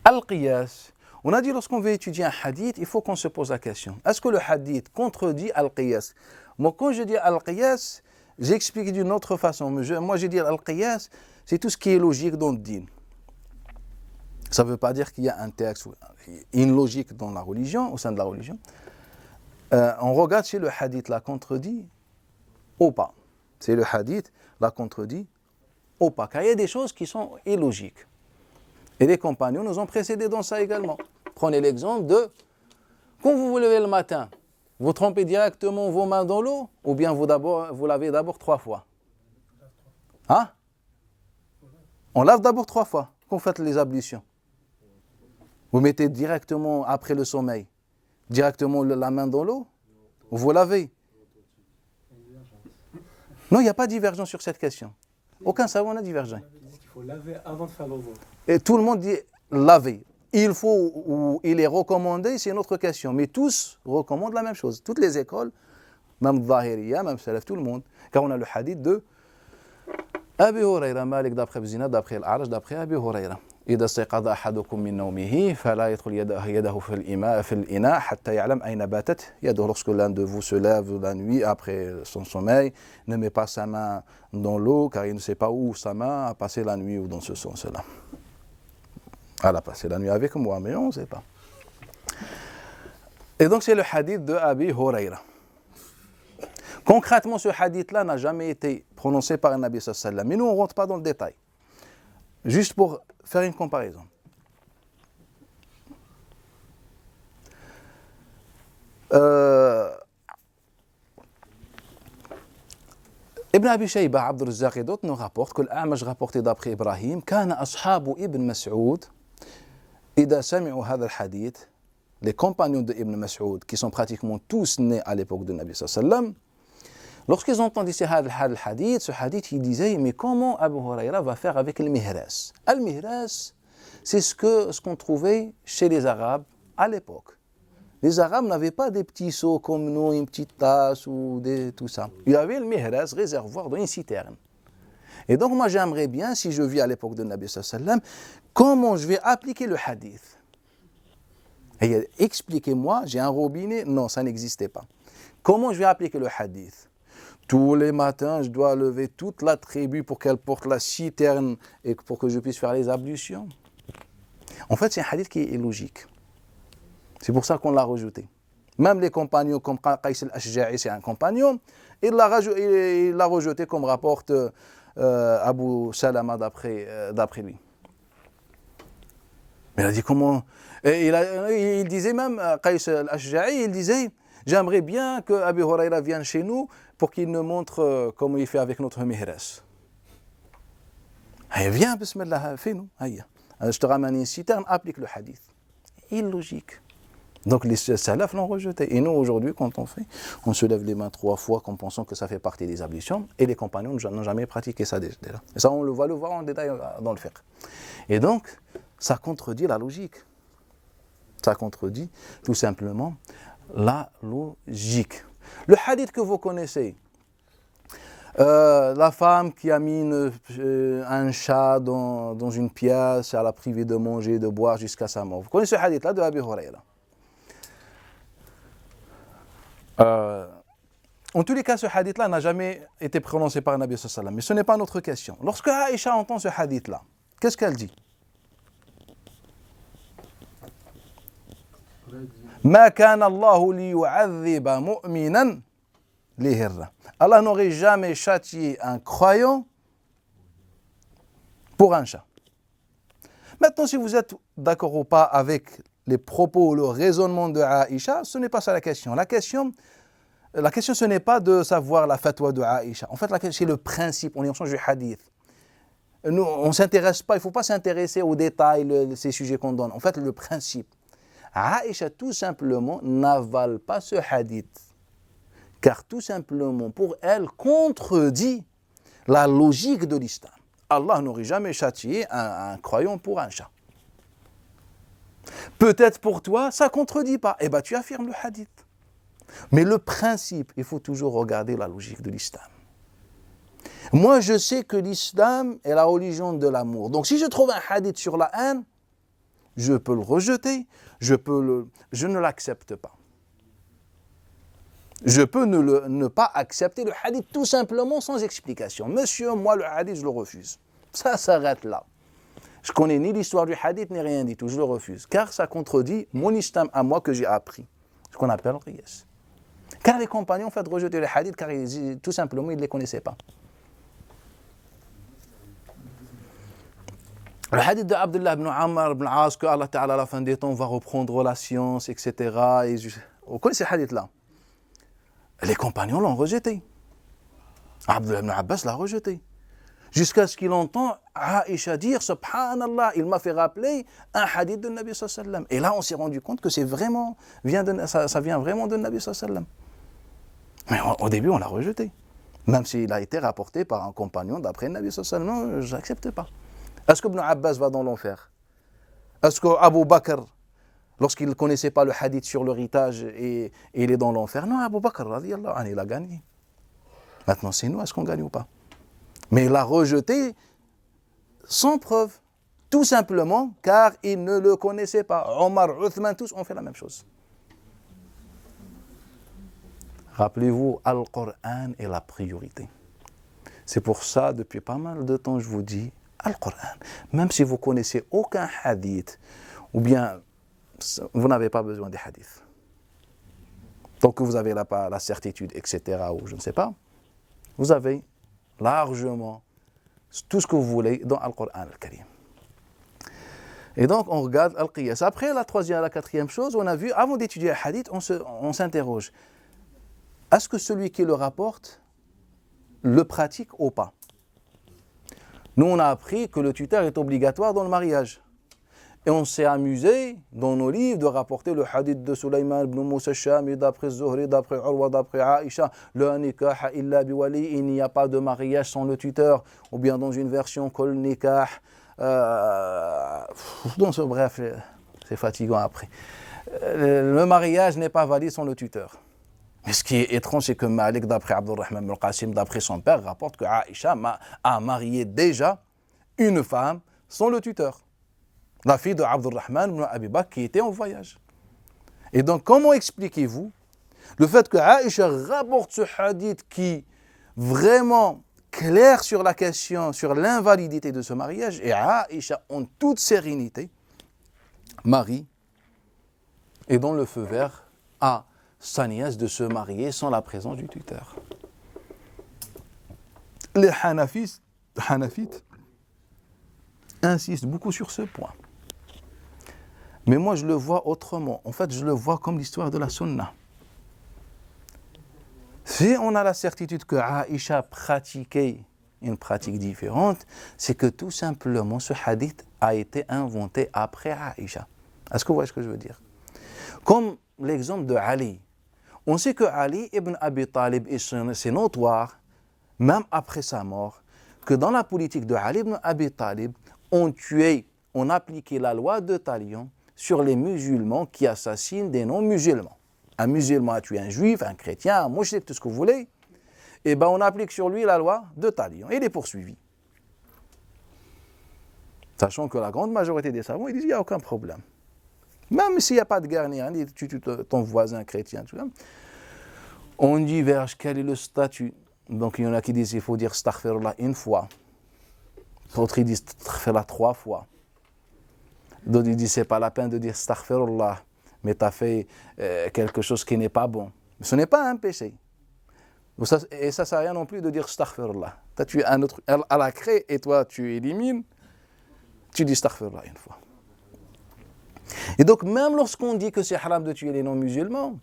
Al-qiyas, On a dit lorsqu'on veut étudier un hadith, il faut qu'on se pose la question. Est-ce que le hadith contredit al-qiyas? Moi, quand je dis al-qiyas, j'explique d'une autre façon. Moi, je dis al-qiyas, c'est tout ce qui est logique dans le din. Ça ne veut pas dire qu'il y a un texte, une logique dans la religion, au sein de la religion. On regarde si le hadith la contredit ou pas. Si le hadith la contredit ou pas. Car il y a des choses qui sont illogiques. Et les compagnons nous ont précédés dans ça également. Prenez l'exemple de, quand vous vous levez le matin, vous trempez directement vos mains dans l'eau, ou bien vous lavez d'abord 3 fois. Hein? On lave d'abord 3 fois, quand vous faites les ablutions. Vous mettez directement, après le sommeil, directement la main dans l'eau, vous lavez. Non, il n'y a pas de divergence sur cette question. Aucun savant n'a divergé. Il faut laver avant de faire l'ovo. Et tout le monde dit laver. Il faut ou il est recommandé, c'est une autre question. Mais tous recommandent la même chose. Toutes les écoles, même Zahiriya, même Salaf, tout le monde. Car on a le hadith de Abi Hurayra, Malik d'après Zina, d'après Al-Araj, d'après Abi Hurayra. إذا استيقظ أحدكم من نومه فلا يدخل يده في الإناء حتى يعلم أين باتت يده. Lorsque l'un de vous se lève la nuit après son sommeil, ne met pas sa main dans l'eau car il ne sait pas où sa main a passé la nuit ou dans ce sens-là. Elle a passé la nuit avec moi, mais on ne sait pas. Et donc c'est le hadith de Abi Hurayra. Concrètement, ce hadith-là n'a jamais été prononcé par un Nabi sallallahu alayhi wa sallam. Mais nous, on ne rentre pas dans le détail. Juste pour faire une comparaison. Ibn Abi Shayba, Abd al-Razzaq et d'autres nous rapportent que l'A'maj rapporté d'après Ibrahim, كان أصحاب Ibn Mas'ud, إذا سمعوا هذا الحديث, les compagnons de Ibn Mas'ud, qui sont pratiquement tous nés à l'époque de Nabi sallallahu alayhi wa sallam, lorsqu'ils entendaient ce hadith, ils disaient, mais comment Abu Hurayra va faire avec le mihras? Al-mihras, c'est ce qu'on trouvait chez les Arabes à l'époque. Les Arabes n'avaient pas des petits seaux comme nous, une petite tasse ou tout ça. Il y avait le mihras, réservoir dans une citerne. Et donc moi j'aimerais bien, si je vis à l'époque de Nabi sallallahu alayhi wa sallam, comment je vais appliquer le hadith? Et expliquez-moi, j'ai un robinet? Non, ça n'existait pas. Comment je vais appliquer le hadith? Tous les matins, je dois lever toute la tribu pour qu'elle porte la citerne et pour que je puisse faire les ablutions. En fait, c'est un hadith qui est illogique. C'est pour ça qu'on l'a rejeté. Même les compagnons, comme Qays al-Ashja'i, c'est un compagnon, il l'a rejeté comme rapporte Abu Salama d'après lui. Mais il a dit comment? Et il disait même, Qays al-Ashja'i, il disait, j'aimerais bien que Abu Hurayra vienne chez nous pour qu'il nous montre comment il fait avec notre mihras. Viens, bismillah, fais-nous. Je te ramène une citerne, applique le hadith. Illogique. Donc les salafs l'ont rejeté. Et nous, aujourd'hui, quand on fait, on se lève les mains 3 fois en pensant que ça fait partie des ablutions. Et les compagnons n'ont jamais pratiqué ça déjà. Et ça, on va le voir en détail dans le fiqh. Et donc, ça contredit la logique. Ça contredit tout simplement la logique. Le hadith que vous connaissez, la femme qui a mis un chat dans une pièce, elle a privé de manger, de boire jusqu'à sa mort. Vous connaissez ce hadith-là de Abi Hurayra. En tous les cas, ce hadith-là n'a jamais été prononcé par Nabi sallallahu alayhi wa sallam. Mais ce n'est pas notre question. Lorsque Aïcha entend ce hadith-là, qu'est-ce qu'elle dit? Ma kana Allahu li yu'adhiba mu'minan lihirra. Allah n'aurait jamais châtié un croyant pour un chat. Maintenant, si vous êtes d'accord ou pas avec les propos, le raisonnement de Aïcha, ce n'est pas ça la question. La question, ce n'est pas de savoir la fatwa de Aïcha. En fait, la question, c'est le principe. On est en change du hadith. Nous, on ne s'intéresse pas, il ne faut pas s'intéresser aux détails, ces sujets qu'on donne. En fait, le principe. Aïcha, tout simplement, n'avale pas ce hadith. Car tout simplement, pour elle, contredit la logique de l'islam. Allah n'aurait jamais châtié un croyant pour un chat. Peut-être pour toi, ça ne contredit pas. Eh bien, tu affirmes le hadith. Mais le principe, il faut toujours regarder la logique de l'islam. Moi, je sais que l'islam est la religion de l'amour. Donc, si je trouve un hadith sur la haine, je peux le rejeter, je ne l'accepte pas. Je peux ne pas accepter le hadith tout simplement sans explication. Monsieur, moi le hadith, je le refuse. Ça s'arrête là. Je connais ni l'histoire du hadith, ni rien du tout, je le refuse. Car ça contredit mon islam à moi que j'ai appris. Ce qu'on appelle le qiyas. Car les compagnons ont fait rejeter le hadith car tout simplement ils ne les connaissaient pas. Le hadith de Abdullah ibn Amr ibn As, que Allah Ta'ala à la fin des temps va reprendre la science, etc. Vous connaissez ce hadith-là? Les compagnons l'ont rejeté. Abdullah ibn Abbas l'a rejeté. Jusqu'à ce qu'il entend Aïcha dire, subhanallah, il m'a fait rappeler un hadith de Nabi sallallahu alayhi wa sallam. Et là, on s'est rendu compte que ça vient vraiment de Nabi sallallahu alayhi wa sallam. Mais au début, on l'a rejeté. Même s'il a été rapporté par un compagnon d'après Nabi sallallahu alayhi wa sallam, non, je n'accepte pas. Est-ce que Ibn Abbas va dans l'enfer? Est-ce que Abu Bakr, lorsqu'il ne connaissait pas le hadith sur l'héritage, et il est dans l'enfer? Non, Abu Bakr, radiyallahu anhu, il a gagné. Maintenant, c'est nous, est-ce qu'on gagne ou pas? Mais il l'a rejeté sans preuve, tout simplement car il ne le connaissait pas. Omar, Uthman, tous ont fait la même chose. Rappelez-vous, Al-Qur'an est la priorité. C'est pour ça, depuis pas mal de temps, je vous dis, Al-Qur'an, même si vous connaissez aucun hadith, ou bien vous n'avez pas besoin des hadiths. Tant que vous avez la certitude, etc., ou je ne sais pas, vous avez largement tout ce que vous voulez dans Al-Qur'an al-Karim. Et donc, on regarde Al-Qiyas. Après, la troisième, la quatrième chose, on a vu, avant d'étudier un hadith, on s'interroge. Est-ce que celui qui le rapporte le pratique ou pas? Nous, on a appris que le tuteur est obligatoire dans le mariage. Et on s'est amusé, dans nos livres, de rapporter le hadith de Sulayman ibn Moussa Shami, d'après Zuhri, d'après Urwa, d'après Aïcha, le nikah illa biwali, il n'y a pas de mariage sans le tuteur, ou bien dans une version kol nikah. Bref, c'est fatigant après. Le mariage n'est pas valide sans le tuteur. Mais ce qui est étrange, c'est que Malik, d'après Abdurrahman ibn Qasim, d'après son père, rapporte que Aïcha a marié déjà une femme sans le tuteur. La fille de Abdurrahman ibn Abi Bakr qui était en voyage. Et donc, comment expliquez-vous le fait que Aïcha rapporte ce hadith qui vraiment clair sur la question, sur l'invalidité de ce mariage, et Aïcha, en toute sérénité, marie et donne le feu vert à sa nièce de se marier sans la présence du tuteur. Les Hanafites insistent beaucoup sur ce point. Mais moi, je le vois autrement. En fait, je le vois comme l'histoire de la Sunna. Si on a la certitude que Aïcha pratiquait une pratique différente, c'est que tout simplement, ce hadith a été inventé après Aïcha. Est-ce que vous voyez ce que je veux dire? Comme l'exemple de Ali. On sait que Ali ibn Abi Talib, et c'est notoire, même après sa mort, que dans la politique de Ali ibn Abi Talib, on appliquait la loi de Talion sur les musulmans qui assassinent des non-musulmans. Un musulman a tué un juif, un chrétien, un mouchrik, tout ce que vous voulez, et bien on applique sur lui la loi de Talion, et il est poursuivi. Sachant que la grande majorité des savants, ils disent qu'il n'y a aucun problème. Même s'il n'y a pas de guerre, tu tues ton voisin chrétien, tu vois. On diverge, quel est le statut? Donc il y en a qui disent qu'il faut dire astaghfirullah une fois. D'autres ils disent astaghfirullah 3 fois. D'autres ils disent c'est pas la peine de dire astaghfirullah, mais tu as fait quelque chose qui n'est pas bon. Mais ce n'est pas un péché. Et ça ne sert à rien non plus de dire astaghfirullah. Tu as tué un autre, à la craie et toi tu élimines, tu dis astaghfirullah une fois. Et donc même lorsqu'on dit que c'est haram de tuer les non-musulmans,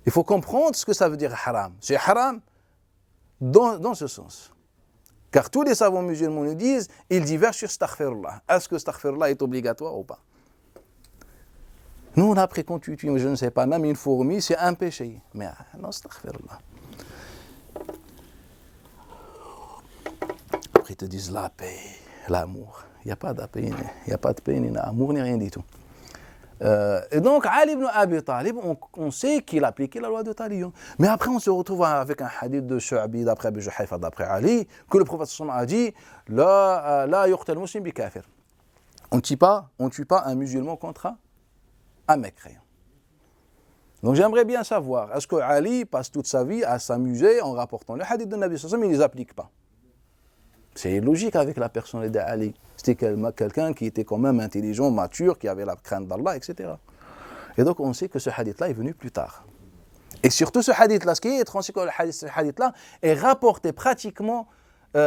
il faut comprendre ce que ça veut dire haram. C'est haram dans ce sens. Car tous les savants musulmans nous disent, ils divergent sur astaghfirullah. Est-ce que astaghfirullah est obligatoire ou pas? Nous, on a appris qu'on tue, je ne sais pas, même une fourmi, c'est un péché. Mais non, astaghfirullah. Après, ils te disent la paix, l'amour. Il n'y a pas de paix, il n'y a pas de paix, ni d'amour, ni rien du tout. Et donc, Ali ibn Abi Talib, on sait qu'il appliquait la loi de Talion. Mais après, on se retrouve avec un hadith de Shu'abi, d'après Abu Juhayfa, d'après Ali, que le prophète a dit « La yuqtal muslim bi kafir ». On ne tue pas un musulman contre un mécréant. Donc j'aimerais bien savoir, est-ce que Ali passe toute sa vie à s'amuser en rapportant le hadith de Nabi sallallahu alayhi wa sallam, mais il ne les applique pas? C'est logique avec la personnalité d'Ali. C'était quelqu'un qui était quand même intelligent, mature, qui avait la crainte d'Allah, etc. Et donc on sait que ce hadith-là est venu plus tard. Et surtout ce hadith-là, ce qui est étrange, c'est que ce hadith-là est rapporté pratiquement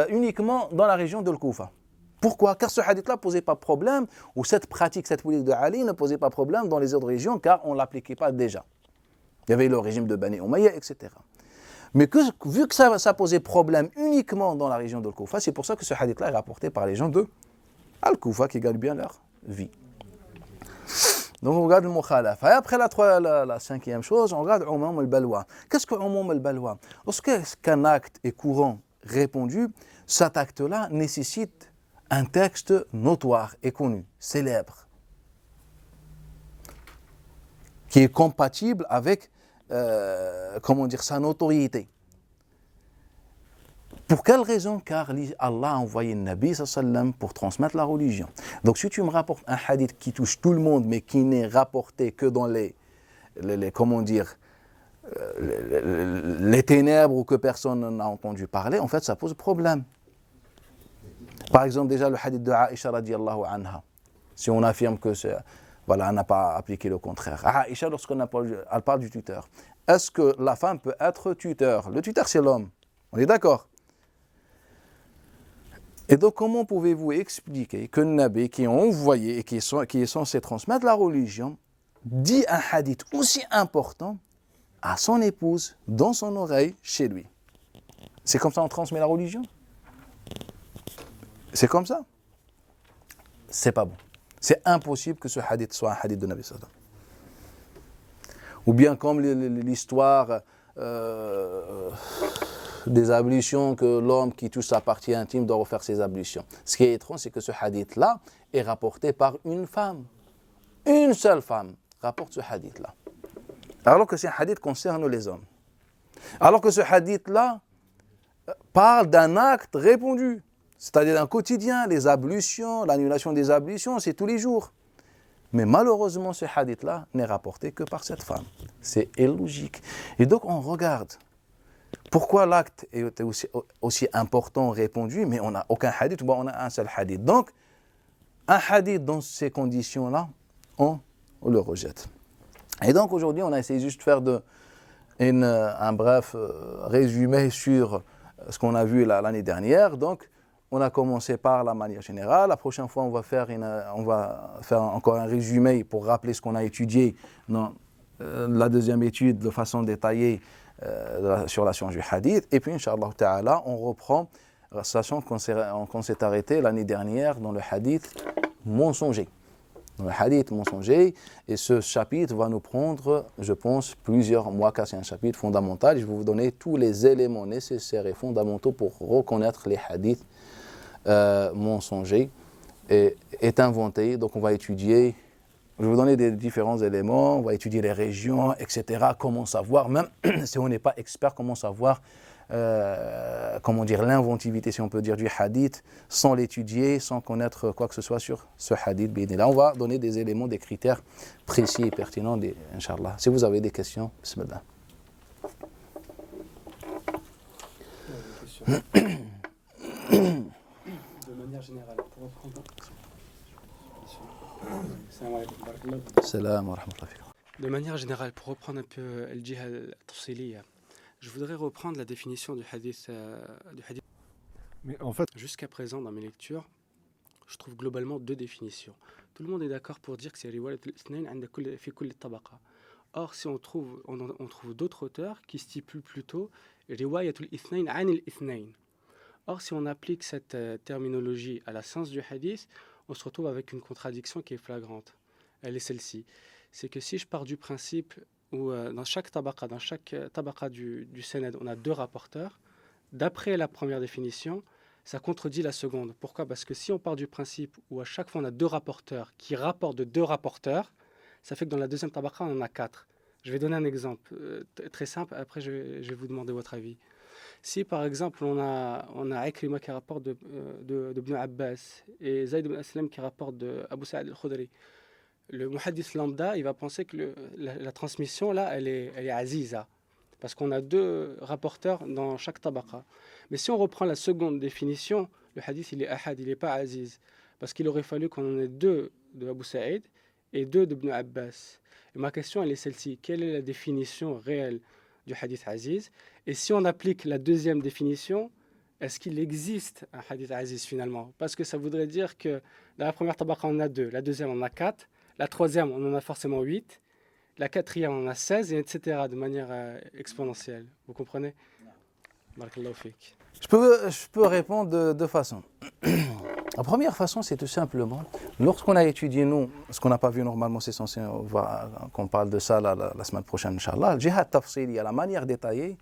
uniquement dans la région de Al-Koufa. Pourquoi? Car ce hadith-là ne posait pas de problème, ou cette pratique, cette politique de Ali ne posait pas de problème dans les autres régions, car on ne l'appliquait pas déjà. Il y avait le régime de Bani Umayya, etc. Mais vu que ça posait problème uniquement dans la région de Al-Koufa, c'est pour ça que ce hadith-là est rapporté par les gens de Al-Koufa qui gagnent bien leur vie. Donc on regarde le mukhalafa. Et après la cinquième chose, on regarde umum al-balwa. Qu'est-ce que umum al-balwa? Lorsqu'un acte est courant, répandu, cet acte-là nécessite un texte notoire et connu, célèbre, qui est compatible avec sa notoriété. Pour quelle raison? Car Allah a envoyé le Nabi sallam pour transmettre la religion. Donc si tu me rapportes un hadith qui touche tout le monde, mais qui n'est rapporté que dans les ténèbres ou que personne n'a entendu parler, en fait ça pose problème. Par exemple, déjà le hadith de Aïcha radiyallahu anha, si on affirme que on n'a pas appliqué le contraire. Aïcha, elle parle du tuteur. Est-ce que la femme peut être tuteur? Le tuteur, c'est l'homme. On est d'accord? Et donc, comment pouvez-vous expliquer que le Nabi qui est envoyé et qui est censé transmettre la religion dit un hadith aussi important à son épouse, dans son oreille, chez lui? C'est comme ça qu'on transmet la religion? C'est comme ça? C'est pas bon. C'est impossible que ce hadith soit un hadith de Nabi sallallahu alayhi wa sallam. Ou bien comme l'histoire des ablutions, que l'homme qui touche sa partie intime doit refaire ses ablutions. Ce qui est étrange, c'est que ce hadith-là est rapporté par une femme. Une seule femme rapporte ce hadith-là. Alors que c'est un hadith qui concerne les hommes. Alors que ce hadith-là parle d'un acte répandu. C'est-à-dire d'un quotidien, les ablutions, l'annulation des ablutions, c'est tous les jours. Mais malheureusement, ce hadith-là n'est rapporté que par cette femme. C'est illogique. Et donc on regarde pourquoi l'acte est aussi important, répandu, mais on n'a aucun hadith, on a un seul hadith. Donc, un hadith dans ces conditions-là, on le rejette. Et donc aujourd'hui, on a essayé juste de faire un bref résumé sur ce qu'on a vu l'année dernière. Donc, on a commencé par la manière générale. La prochaine fois, on va faire encore un résumé pour rappeler ce qu'on a étudié dans la deuxième étude de façon détaillée sur la science du hadith. Et puis, Inch'Allah Ta'ala, on reprend, sachant qu'on s'est arrêté l'année dernière dans le hadith mensonger. Dans le hadith mensonger. Et ce chapitre va nous prendre, je pense, plusieurs mois, car c'est un chapitre fondamental. Je vais vous donner tous les éléments nécessaires et fondamentaux pour reconnaître les hadiths mensonger est inventé. Donc on va étudier, je vais vous donner des différents éléments, on va étudier les régions, etc. Comment savoir, même si on n'est pas expert, comment savoir l'inventivité, si on peut dire, du hadith, sans l'étudier, sans connaître quoi que ce soit sur ce hadith. Là, on va donner des éléments, des critères précis et pertinents, Inch'Allah. Si vous avez des questions, bismillah. De manière générale, pour reprendre. De manière générale, pour reprendre un peu al-jihad al-tafsiliya, je voudrais reprendre la définition du hadith. Mais en fait, jusqu'à présent, dans mes lectures, je trouve globalement deux définitions. Tout le monde est d'accord pour dire que c'est riwayat al-ithnayn 'inda fi kulli tabaqa. Or, si on trouve d'autres auteurs qui stipulent plutôt riwayat al-ithnayn 'an al-ithnayn. Or, si on applique cette terminologie à la science du hadith, on se retrouve avec une contradiction qui est flagrante. Elle est celle-ci. C'est que si je pars du principe où dans chaque tabaqa du Sanad, on a deux rapporteurs, d'après la première définition, ça contredit la seconde. Pourquoi? Parce que si on part du principe où à chaque fois on a deux rapporteurs qui rapportent de deux rapporteurs, ça fait que dans la deuxième tabaqa, on en a quatre. Je vais donner un exemple très simple, après je vais vous demander votre avis. Si par exemple on a Ikrima qui rapporte de Ibn Abbas et Zayd ibn Aslam qui rapporte de Abu Sa'id al-Khudri, le muhaddis lambda, il va penser que la transmission là, elle est aziza, parce qu'on a deux rapporteurs dans chaque tabaqa. Mais si on reprend la seconde définition, le hadith il est ahad, il n'est pas aziz, parce qu'il aurait fallu qu'on en ait deux de Abu Sa'id et deux d'Ibn Abbas. Et ma question elle est celle-ci, quelle est la définition réelle du hadith aziz? Et si on applique la deuxième définition, est-ce qu'il existe un hadith aziz finalement? Parce que ça voudrait dire que dans la première tabaqa on en a deux, la deuxième on en a quatre, la troisième on en a forcément 8, la quatrième on en a 16, et etc. de manière exponentielle. Vous comprenez? Barakallahu fik. Je peux répondre de deux façons. La première façon, c'est tout simplement, lorsqu'on a étudié, nous, ce qu'on n'a pas vu normalement, c'est censé qu'on parle de ça la semaine prochaine, Inch'Allah, le jihad tafsili, la manière détaillée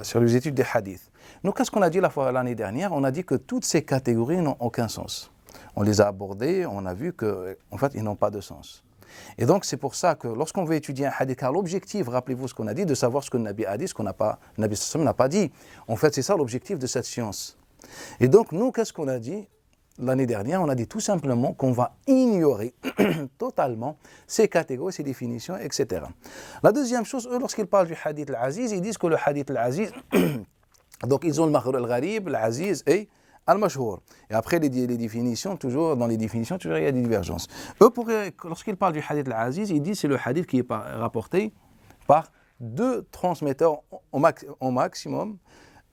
sur les études des hadiths. Nous, qu'est-ce qu'on a dit l'année dernière? On a dit que toutes ces catégories n'ont aucun sens. On les a abordées, on a vu qu'en fait, ils n'ont pas de sens. Et donc, c'est pour ça que lorsqu'on veut étudier un hadith, car l'objectif, rappelez-vous ce qu'on a dit, de savoir ce que le Nabi a dit, ce que le Nabi n'a pas dit. En fait, c'est ça l'objectif de cette science. Et donc, nous, qu'est-ce qu'on a dit l'année dernière? On a dit tout simplement qu'on va ignorer totalement ces catégories, ces définitions, etc. La deuxième chose, eux, lorsqu'ils parlent du hadith al-aziz, ils disent que le hadith al-aziz, donc ils ont le maghrib al-gharib, al-aziz et al-mashhour. Et après, les définitions, dans les définitions, toujours il y a des divergences. Eux, lorsqu'ils parlent du hadith al-aziz, ils disent que c'est le hadith qui est rapporté par deux transmetteurs au maximum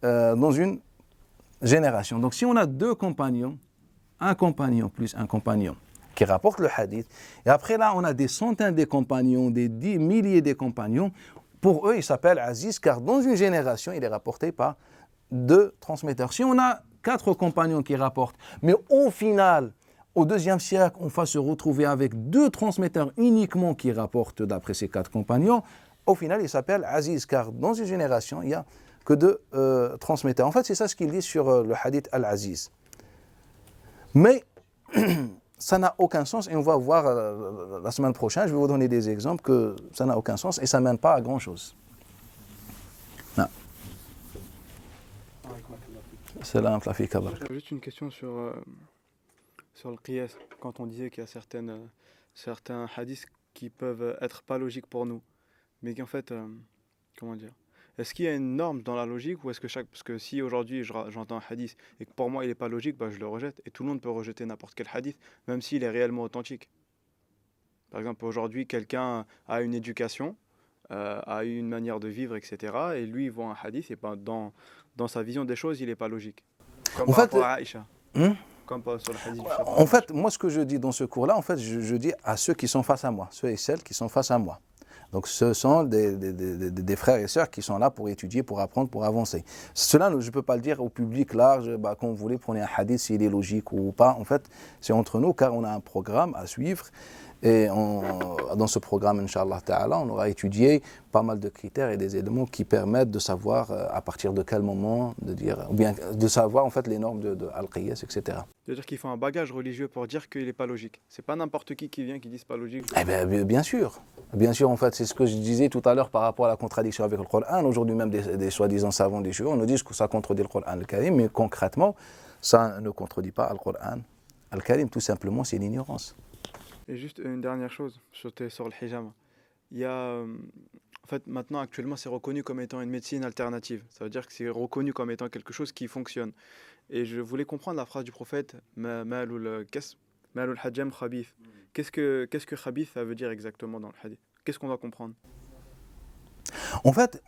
dans une génération. Donc, si on a deux compagnons, un compagnon plus un compagnon qui rapporte le hadith, et après là, on a des centaines de compagnons, des milliers de compagnons, pour eux, il s'appelle aziz, car dans une génération, il est rapporté par deux transmetteurs. Si on a 4 compagnons qui rapportent, mais au final, au deuxième siècle, on va se retrouver avec 2 transmetteurs uniquement qui rapportent d'après ces 4 compagnons, au final, il s'appelle aziz, car dans une génération, il n'y a que 2 transmetteurs. En fait, c'est ça ce qu'il dit sur le hadith al-aziz. Mais ça n'a aucun sens, et on va voir la semaine prochaine, je vais vous donner des exemples que ça n'a aucun sens et ça ne mène pas à grand-chose. Non. Salam, Flafik Kabar. Juste une question sur le qiyas, quand on disait qu'il y a certains hadiths qui peuvent être pas logiques pour nous, mais qu'en fait, comment dire, est-ce qu'il y a une norme dans la logique, ou est-ce que parce que si aujourd'hui j'entends un hadith et que pour moi il n'est pas logique, bah, je le rejette, et tout le monde peut rejeter n'importe quel hadith, même s'il est réellement authentique. Par exemple, aujourd'hui, quelqu'un a une éducation, a eu une manière de vivre, etc., et lui il voit un hadith, et ben, dans sa vision des choses, il n'est pas logique. Comme par rapport à Aïcha. Comme sur le hadith. En fait, moi, ce que je dis dans ce cours-là, en fait, je dis à ceux qui sont face à moi, ceux et celles qui sont face à moi. Donc, ce sont des frères et sœurs qui sont là pour étudier, pour apprendre, pour avancer. Cela, je ne peux pas le dire au public large, quand vous voulez, prenez un hadith, s'il est logique ou pas. En fait, c'est entre nous, car on a un programme à suivre. Et dans ce programme, Inch'Allah Ta'ala, on aura étudié pas mal de critères et des éléments qui permettent de savoir à partir de quel moment, ou bien de savoir en fait les normes de Al-Qiyas, etc. C'est-à-dire qu'il faut un bagage religieux pour dire qu'il n'est pas logique. C'est pas n'importe qui vient qui dit c'est pas logique. Eh bien sûr. Bien sûr, en fait, c'est ce que je disais tout à l'heure par rapport à la contradiction avec le Coran. Aujourd'hui même, des soi-disant savants des juifs, on nous dit que ça contredit le Coran Al-Karim, mais concrètement, ça ne contredit pas le Coran Al-Karim. Tout simplement, c'est l'ignorance. Et juste une dernière chose sur le hijama. Il y a, en fait, maintenant, actuellement, c'est reconnu comme étant une médecine alternative. Ça veut dire que c'est reconnu comme étant quelque chose qui fonctionne. Et je voulais comprendre la phrase du prophète, Ma'alul hajjam khabith. Qu'est-ce que khabith, ça veut dire exactement dans le hadith? Qu'est-ce qu'on doit comprendre? En fait,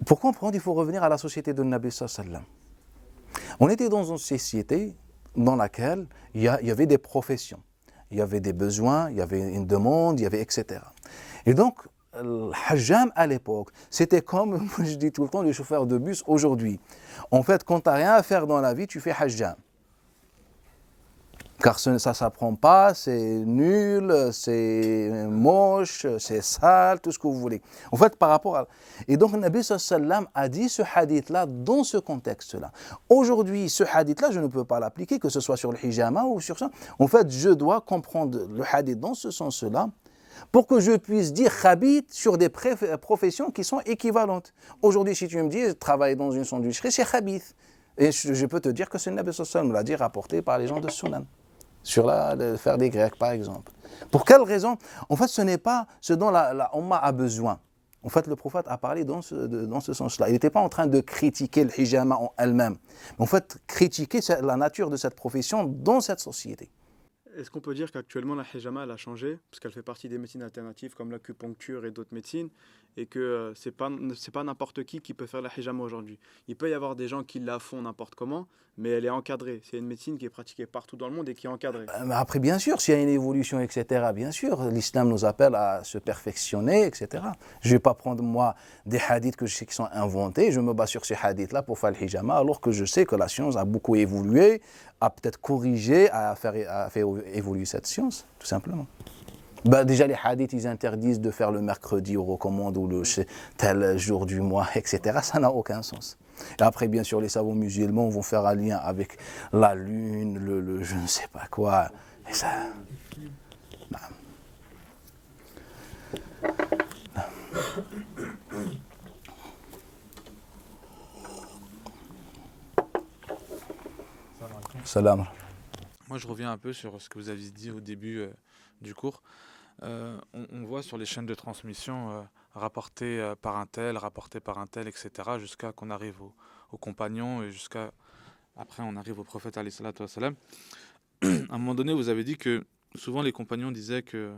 pour comprendre, il faut revenir à la société de Nabi sallallahu alayhi wa sallam. On était dans une société dans laquelle il y avait des professions, il y avait des besoins, il y avait une demande, il y avait etc. Et donc, le hajjam à l'époque, c'était comme, je dis tout le temps, les chauffeurs de bus aujourd'hui. En fait, quand tu n'as rien à faire dans la vie, tu fais hajjam. Car ça ne s'apprend pas, c'est nul, c'est moche, c'est sale, tout ce que vous voulez. En fait, par rapport à... Et donc, le Nabi sallallahu alayhi wa sallam a dit ce hadith-là dans ce contexte-là. Aujourd'hui, ce hadith-là, je ne peux pas l'appliquer, que ce soit sur le hijama ou sur ça. En fait, je dois comprendre le hadith dans ce sens-là, pour que je puisse dire khabith sur des professions qui sont équivalentes. Aujourd'hui, si tu me dis, travailler dans une sandwicherie, c'est khabith. Et je peux te dire que c'est le Nabi sallallahu alayhi wa sallam, l'a dit, rapporté par les gens de Sunan, sur faire des Grecs, par exemple. Pour quelle raison? En fait, ce n'est pas ce dont la Ummah a besoin. En fait, le prophète a parlé dans ce sens-là. Il n'était pas en train de critiquer le hijama en elle-même, mais en fait, critiquer la nature de cette profession dans cette société. Est-ce qu'on peut dire qu'actuellement la hijama elle a changé parce qu'elle fait partie des médecines alternatives comme l'acupuncture et d'autres médecines et que c'est pas n'importe qui peut faire la hijama aujourd'hui. Il peut y avoir des gens qui la font n'importe comment, mais elle est encadrée. C'est une médecine qui est pratiquée partout dans le monde et qui est encadrée. Après, bien sûr, s'il y a une évolution, etc., bien sûr, l'islam nous appelle à se perfectionner, etc. Je ne vais pas prendre, moi, des hadiths que je sais qui sont inventés, je me base sur ces hadiths-là pour faire le hijama, alors que je sais que la science a beaucoup évolué, a peut-être corrigé, a fait évoluer cette science, tout simplement. Déjà, les hadiths, ils interdisent de faire le mercredi, ou recommandent, ou le tel jour du mois, etc. Ça n'a aucun sens. Et après, bien sûr, les savants musulmans vont faire un lien avec la lune, le je ne sais pas quoi. Et ça... Non. Salam. Moi, je reviens un peu sur ce que vous avez dit au début du cours. On voit sur les chaînes de transmission rapporté par un tel, etc., jusqu'à qu'on arrive aux compagnons et jusqu'à après on arrive au prophète alayhi salatu wassalam. À un moment donné, vous avez dit que souvent les compagnons disaient que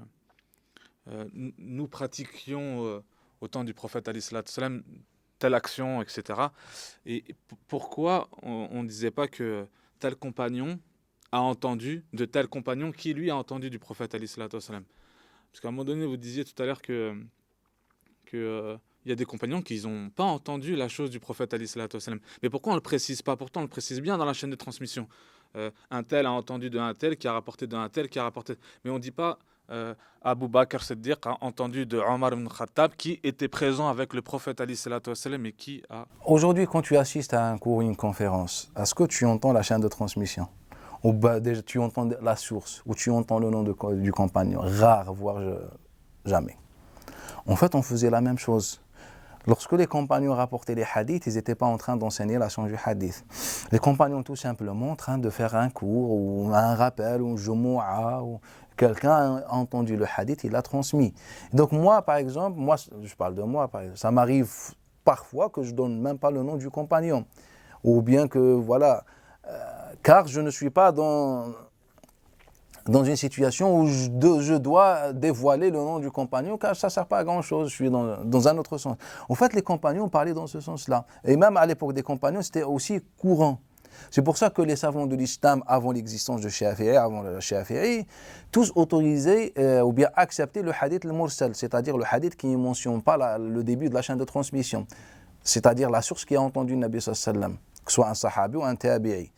nous pratiquions au temps du prophète alayhi salatu wassalam telle action, etc. Et pourquoi on ne disait pas que tel compagnon a entendu de tel compagnon qui lui a entendu du prophète alayhi salatu wassalam? Parce qu'à un moment donné, vous disiez tout à l'heure que y a des compagnons qui n'ont pas entendu la chose du prophète alayhi salatu wassalam. Mais pourquoi on ne le précise pas? Pourtant, on le précise bien dans la chaîne de transmission. Un tel a entendu d'un tel, qui a rapporté d'un tel, qui a rapporté... Mais on ne dit pas Abu Bakr Siddiq a entendu de Omar ibn Khattab, qui était présent avec le prophète alayhi salatu wassalam et qui a... Aujourd'hui, quand tu assistes à un cours ou une conférence, est-ce que tu entends la chaîne de transmission? Ou déjà, tu entends la source, ou tu entends le nom du compagnon? Rare, voire jamais. En fait, on faisait la même chose. Lorsque les compagnons rapportaient les hadiths, ils n'étaient pas en train d'enseigner la science du hadith. Les compagnons, tout simplement, en train de faire un cours, ou un rappel, ou un jumu'a, ou quelqu'un a entendu le hadith, il l'a transmis. Donc moi, par exemple, je parle de moi, ça m'arrive parfois que je ne donne même pas le nom du compagnon. Ou bien que, voilà... car je ne suis pas dans une situation où je dois dévoiler le nom du compagnon, car ça ne sert pas à grand-chose, je suis dans un autre sens. En fait, les compagnons parlaient dans ce sens-là. Et même à l'époque des compagnons, c'était aussi courant. C'est pour ça que les savants de l'islam, avant l'existence de Shafi'i, avant le Shafi'i, tous autorisaient ou bien acceptaient le hadith al-mursal, c'est-à-dire le hadith qui ne mentionne pas le début de la chaîne de transmission, c'est-à-dire la source qui a entendu le Nabi sallallahu alayhi wa sallam, que ce soit un sahabi ou un tabi'i.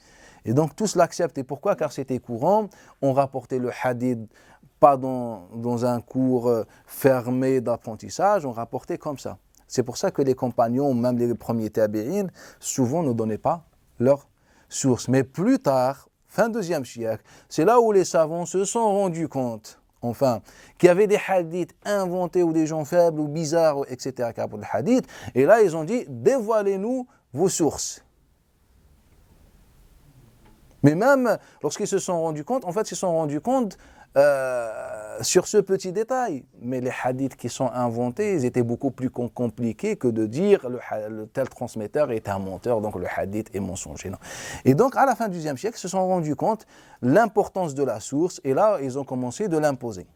Et donc tous l'acceptaient. Pourquoi? Car c'était courant. On rapportait le hadith pas dans un cours fermé d'apprentissage, on rapportait comme ça. C'est pour ça que les compagnons, même les premiers tabi'in, souvent ne donnaient pas leur source. Mais plus tard, fin 2e siècle, c'est là où les savants se sont rendus compte, enfin, qu'il y avait des hadiths inventés ou des gens faibles ou bizarres, etc. pour le hadith. Et là, ils ont dit, dévoilez-nous vos sources. Mais même lorsqu'ils se sont rendus compte, en fait, ils se sont rendus compte sur ce petit détail. Mais les hadiths qui sont inventés, ils étaient beaucoup plus compliqués que de dire le tel transmetteur est un menteur, donc le hadith est mensonger. Non. Et donc, à la fin du XIe siècle, ils se sont rendus compte de l'importance de la source, et là, ils ont commencé de l'imposer.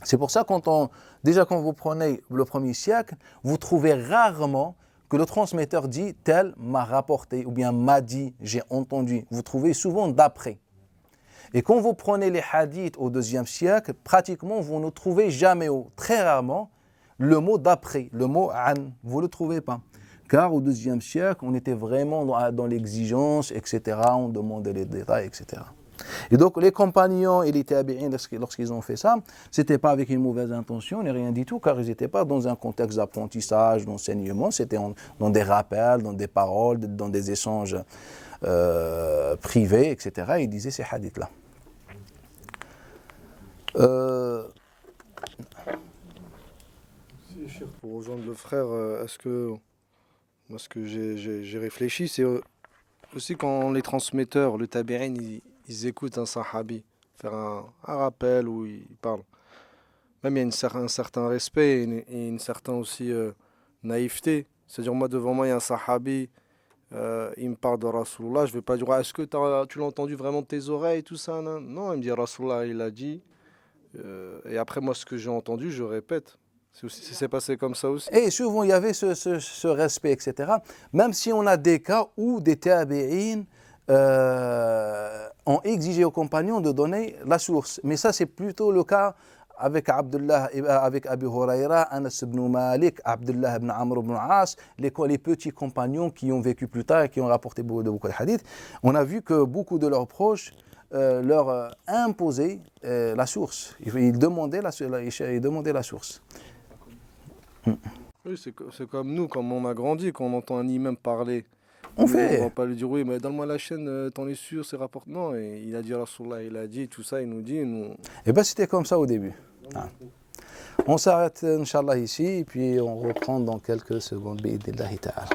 C'est pour ça, quand vous prenez le 1er siècle, vous trouvez rarement que le transmetteur dit « tel m'a rapporté » ou bien « m'a dit »,« j'ai entendu ». Vous trouvez souvent « d'après ». Et quand vous prenez les hadiths au 2e siècle, pratiquement vous ne trouvez jamais, ou très rarement, le mot « d'après », le mot « an ». Vous ne le trouvez pas. Car au 2e siècle, on était vraiment dans l'exigence, etc. On demandait les détails, etc. Et donc les compagnons et les tabi'in, lorsqu'ils ont fait ça, c'était pas avec une mauvaise intention, ni rien du tout, car ils n'étaient pas dans un contexte d'apprentissage, d'enseignement, c'était dans des rappels, dans des paroles, dans des échanges privés, etc. Ils disaient ces hadiths-là. pour rejoindre le frère, moi ce que j'ai réfléchi, c'est aussi quand les transmetteurs, le tabi'in, ils écoutent un sahabi faire un rappel où il parle. Même il y a un certain respect et une certaine aussi naïveté. C'est-à-dire moi devant moi il y a un sahabi, il me parle de Rasulullah, je ne vais pas dire est-ce que tu l'as entendu vraiment de tes oreilles, tout ça, non, non, il me dit Rasulullah, il a dit. Et après moi ce que j'ai entendu, je répète. C'est passé comme ça aussi. Et souvent, il y avait ce respect, etc. Même si on a des cas où des tabi'in ont exigé aux compagnons de donner la source. Mais ça, c'est plutôt le cas avec Abdullah, avec Abu Huraira, Anas ibn Malik, Abdullah ibn Amr ibn As, les petits compagnons qui ont vécu plus tard et qui ont rapporté beaucoup de hadiths. On a vu que beaucoup de leurs proches leur imposaient la source. Ils demandaient la source. Oui, c'est comme nous, comme on a grandi, quand on entend un imam parler. On fait. On va pas lui dire oui, mais donne-moi la chaîne, t'en es sûr, c'est rapporté. Non, et il a dit Rasulullah, il a dit tout ça, il nous dit. Et bien c'était comme ça au début. Ah. On s'arrête, Inch'Allah, ici, et puis on reprend dans quelques secondes. Bi'idnillahi ta'ala.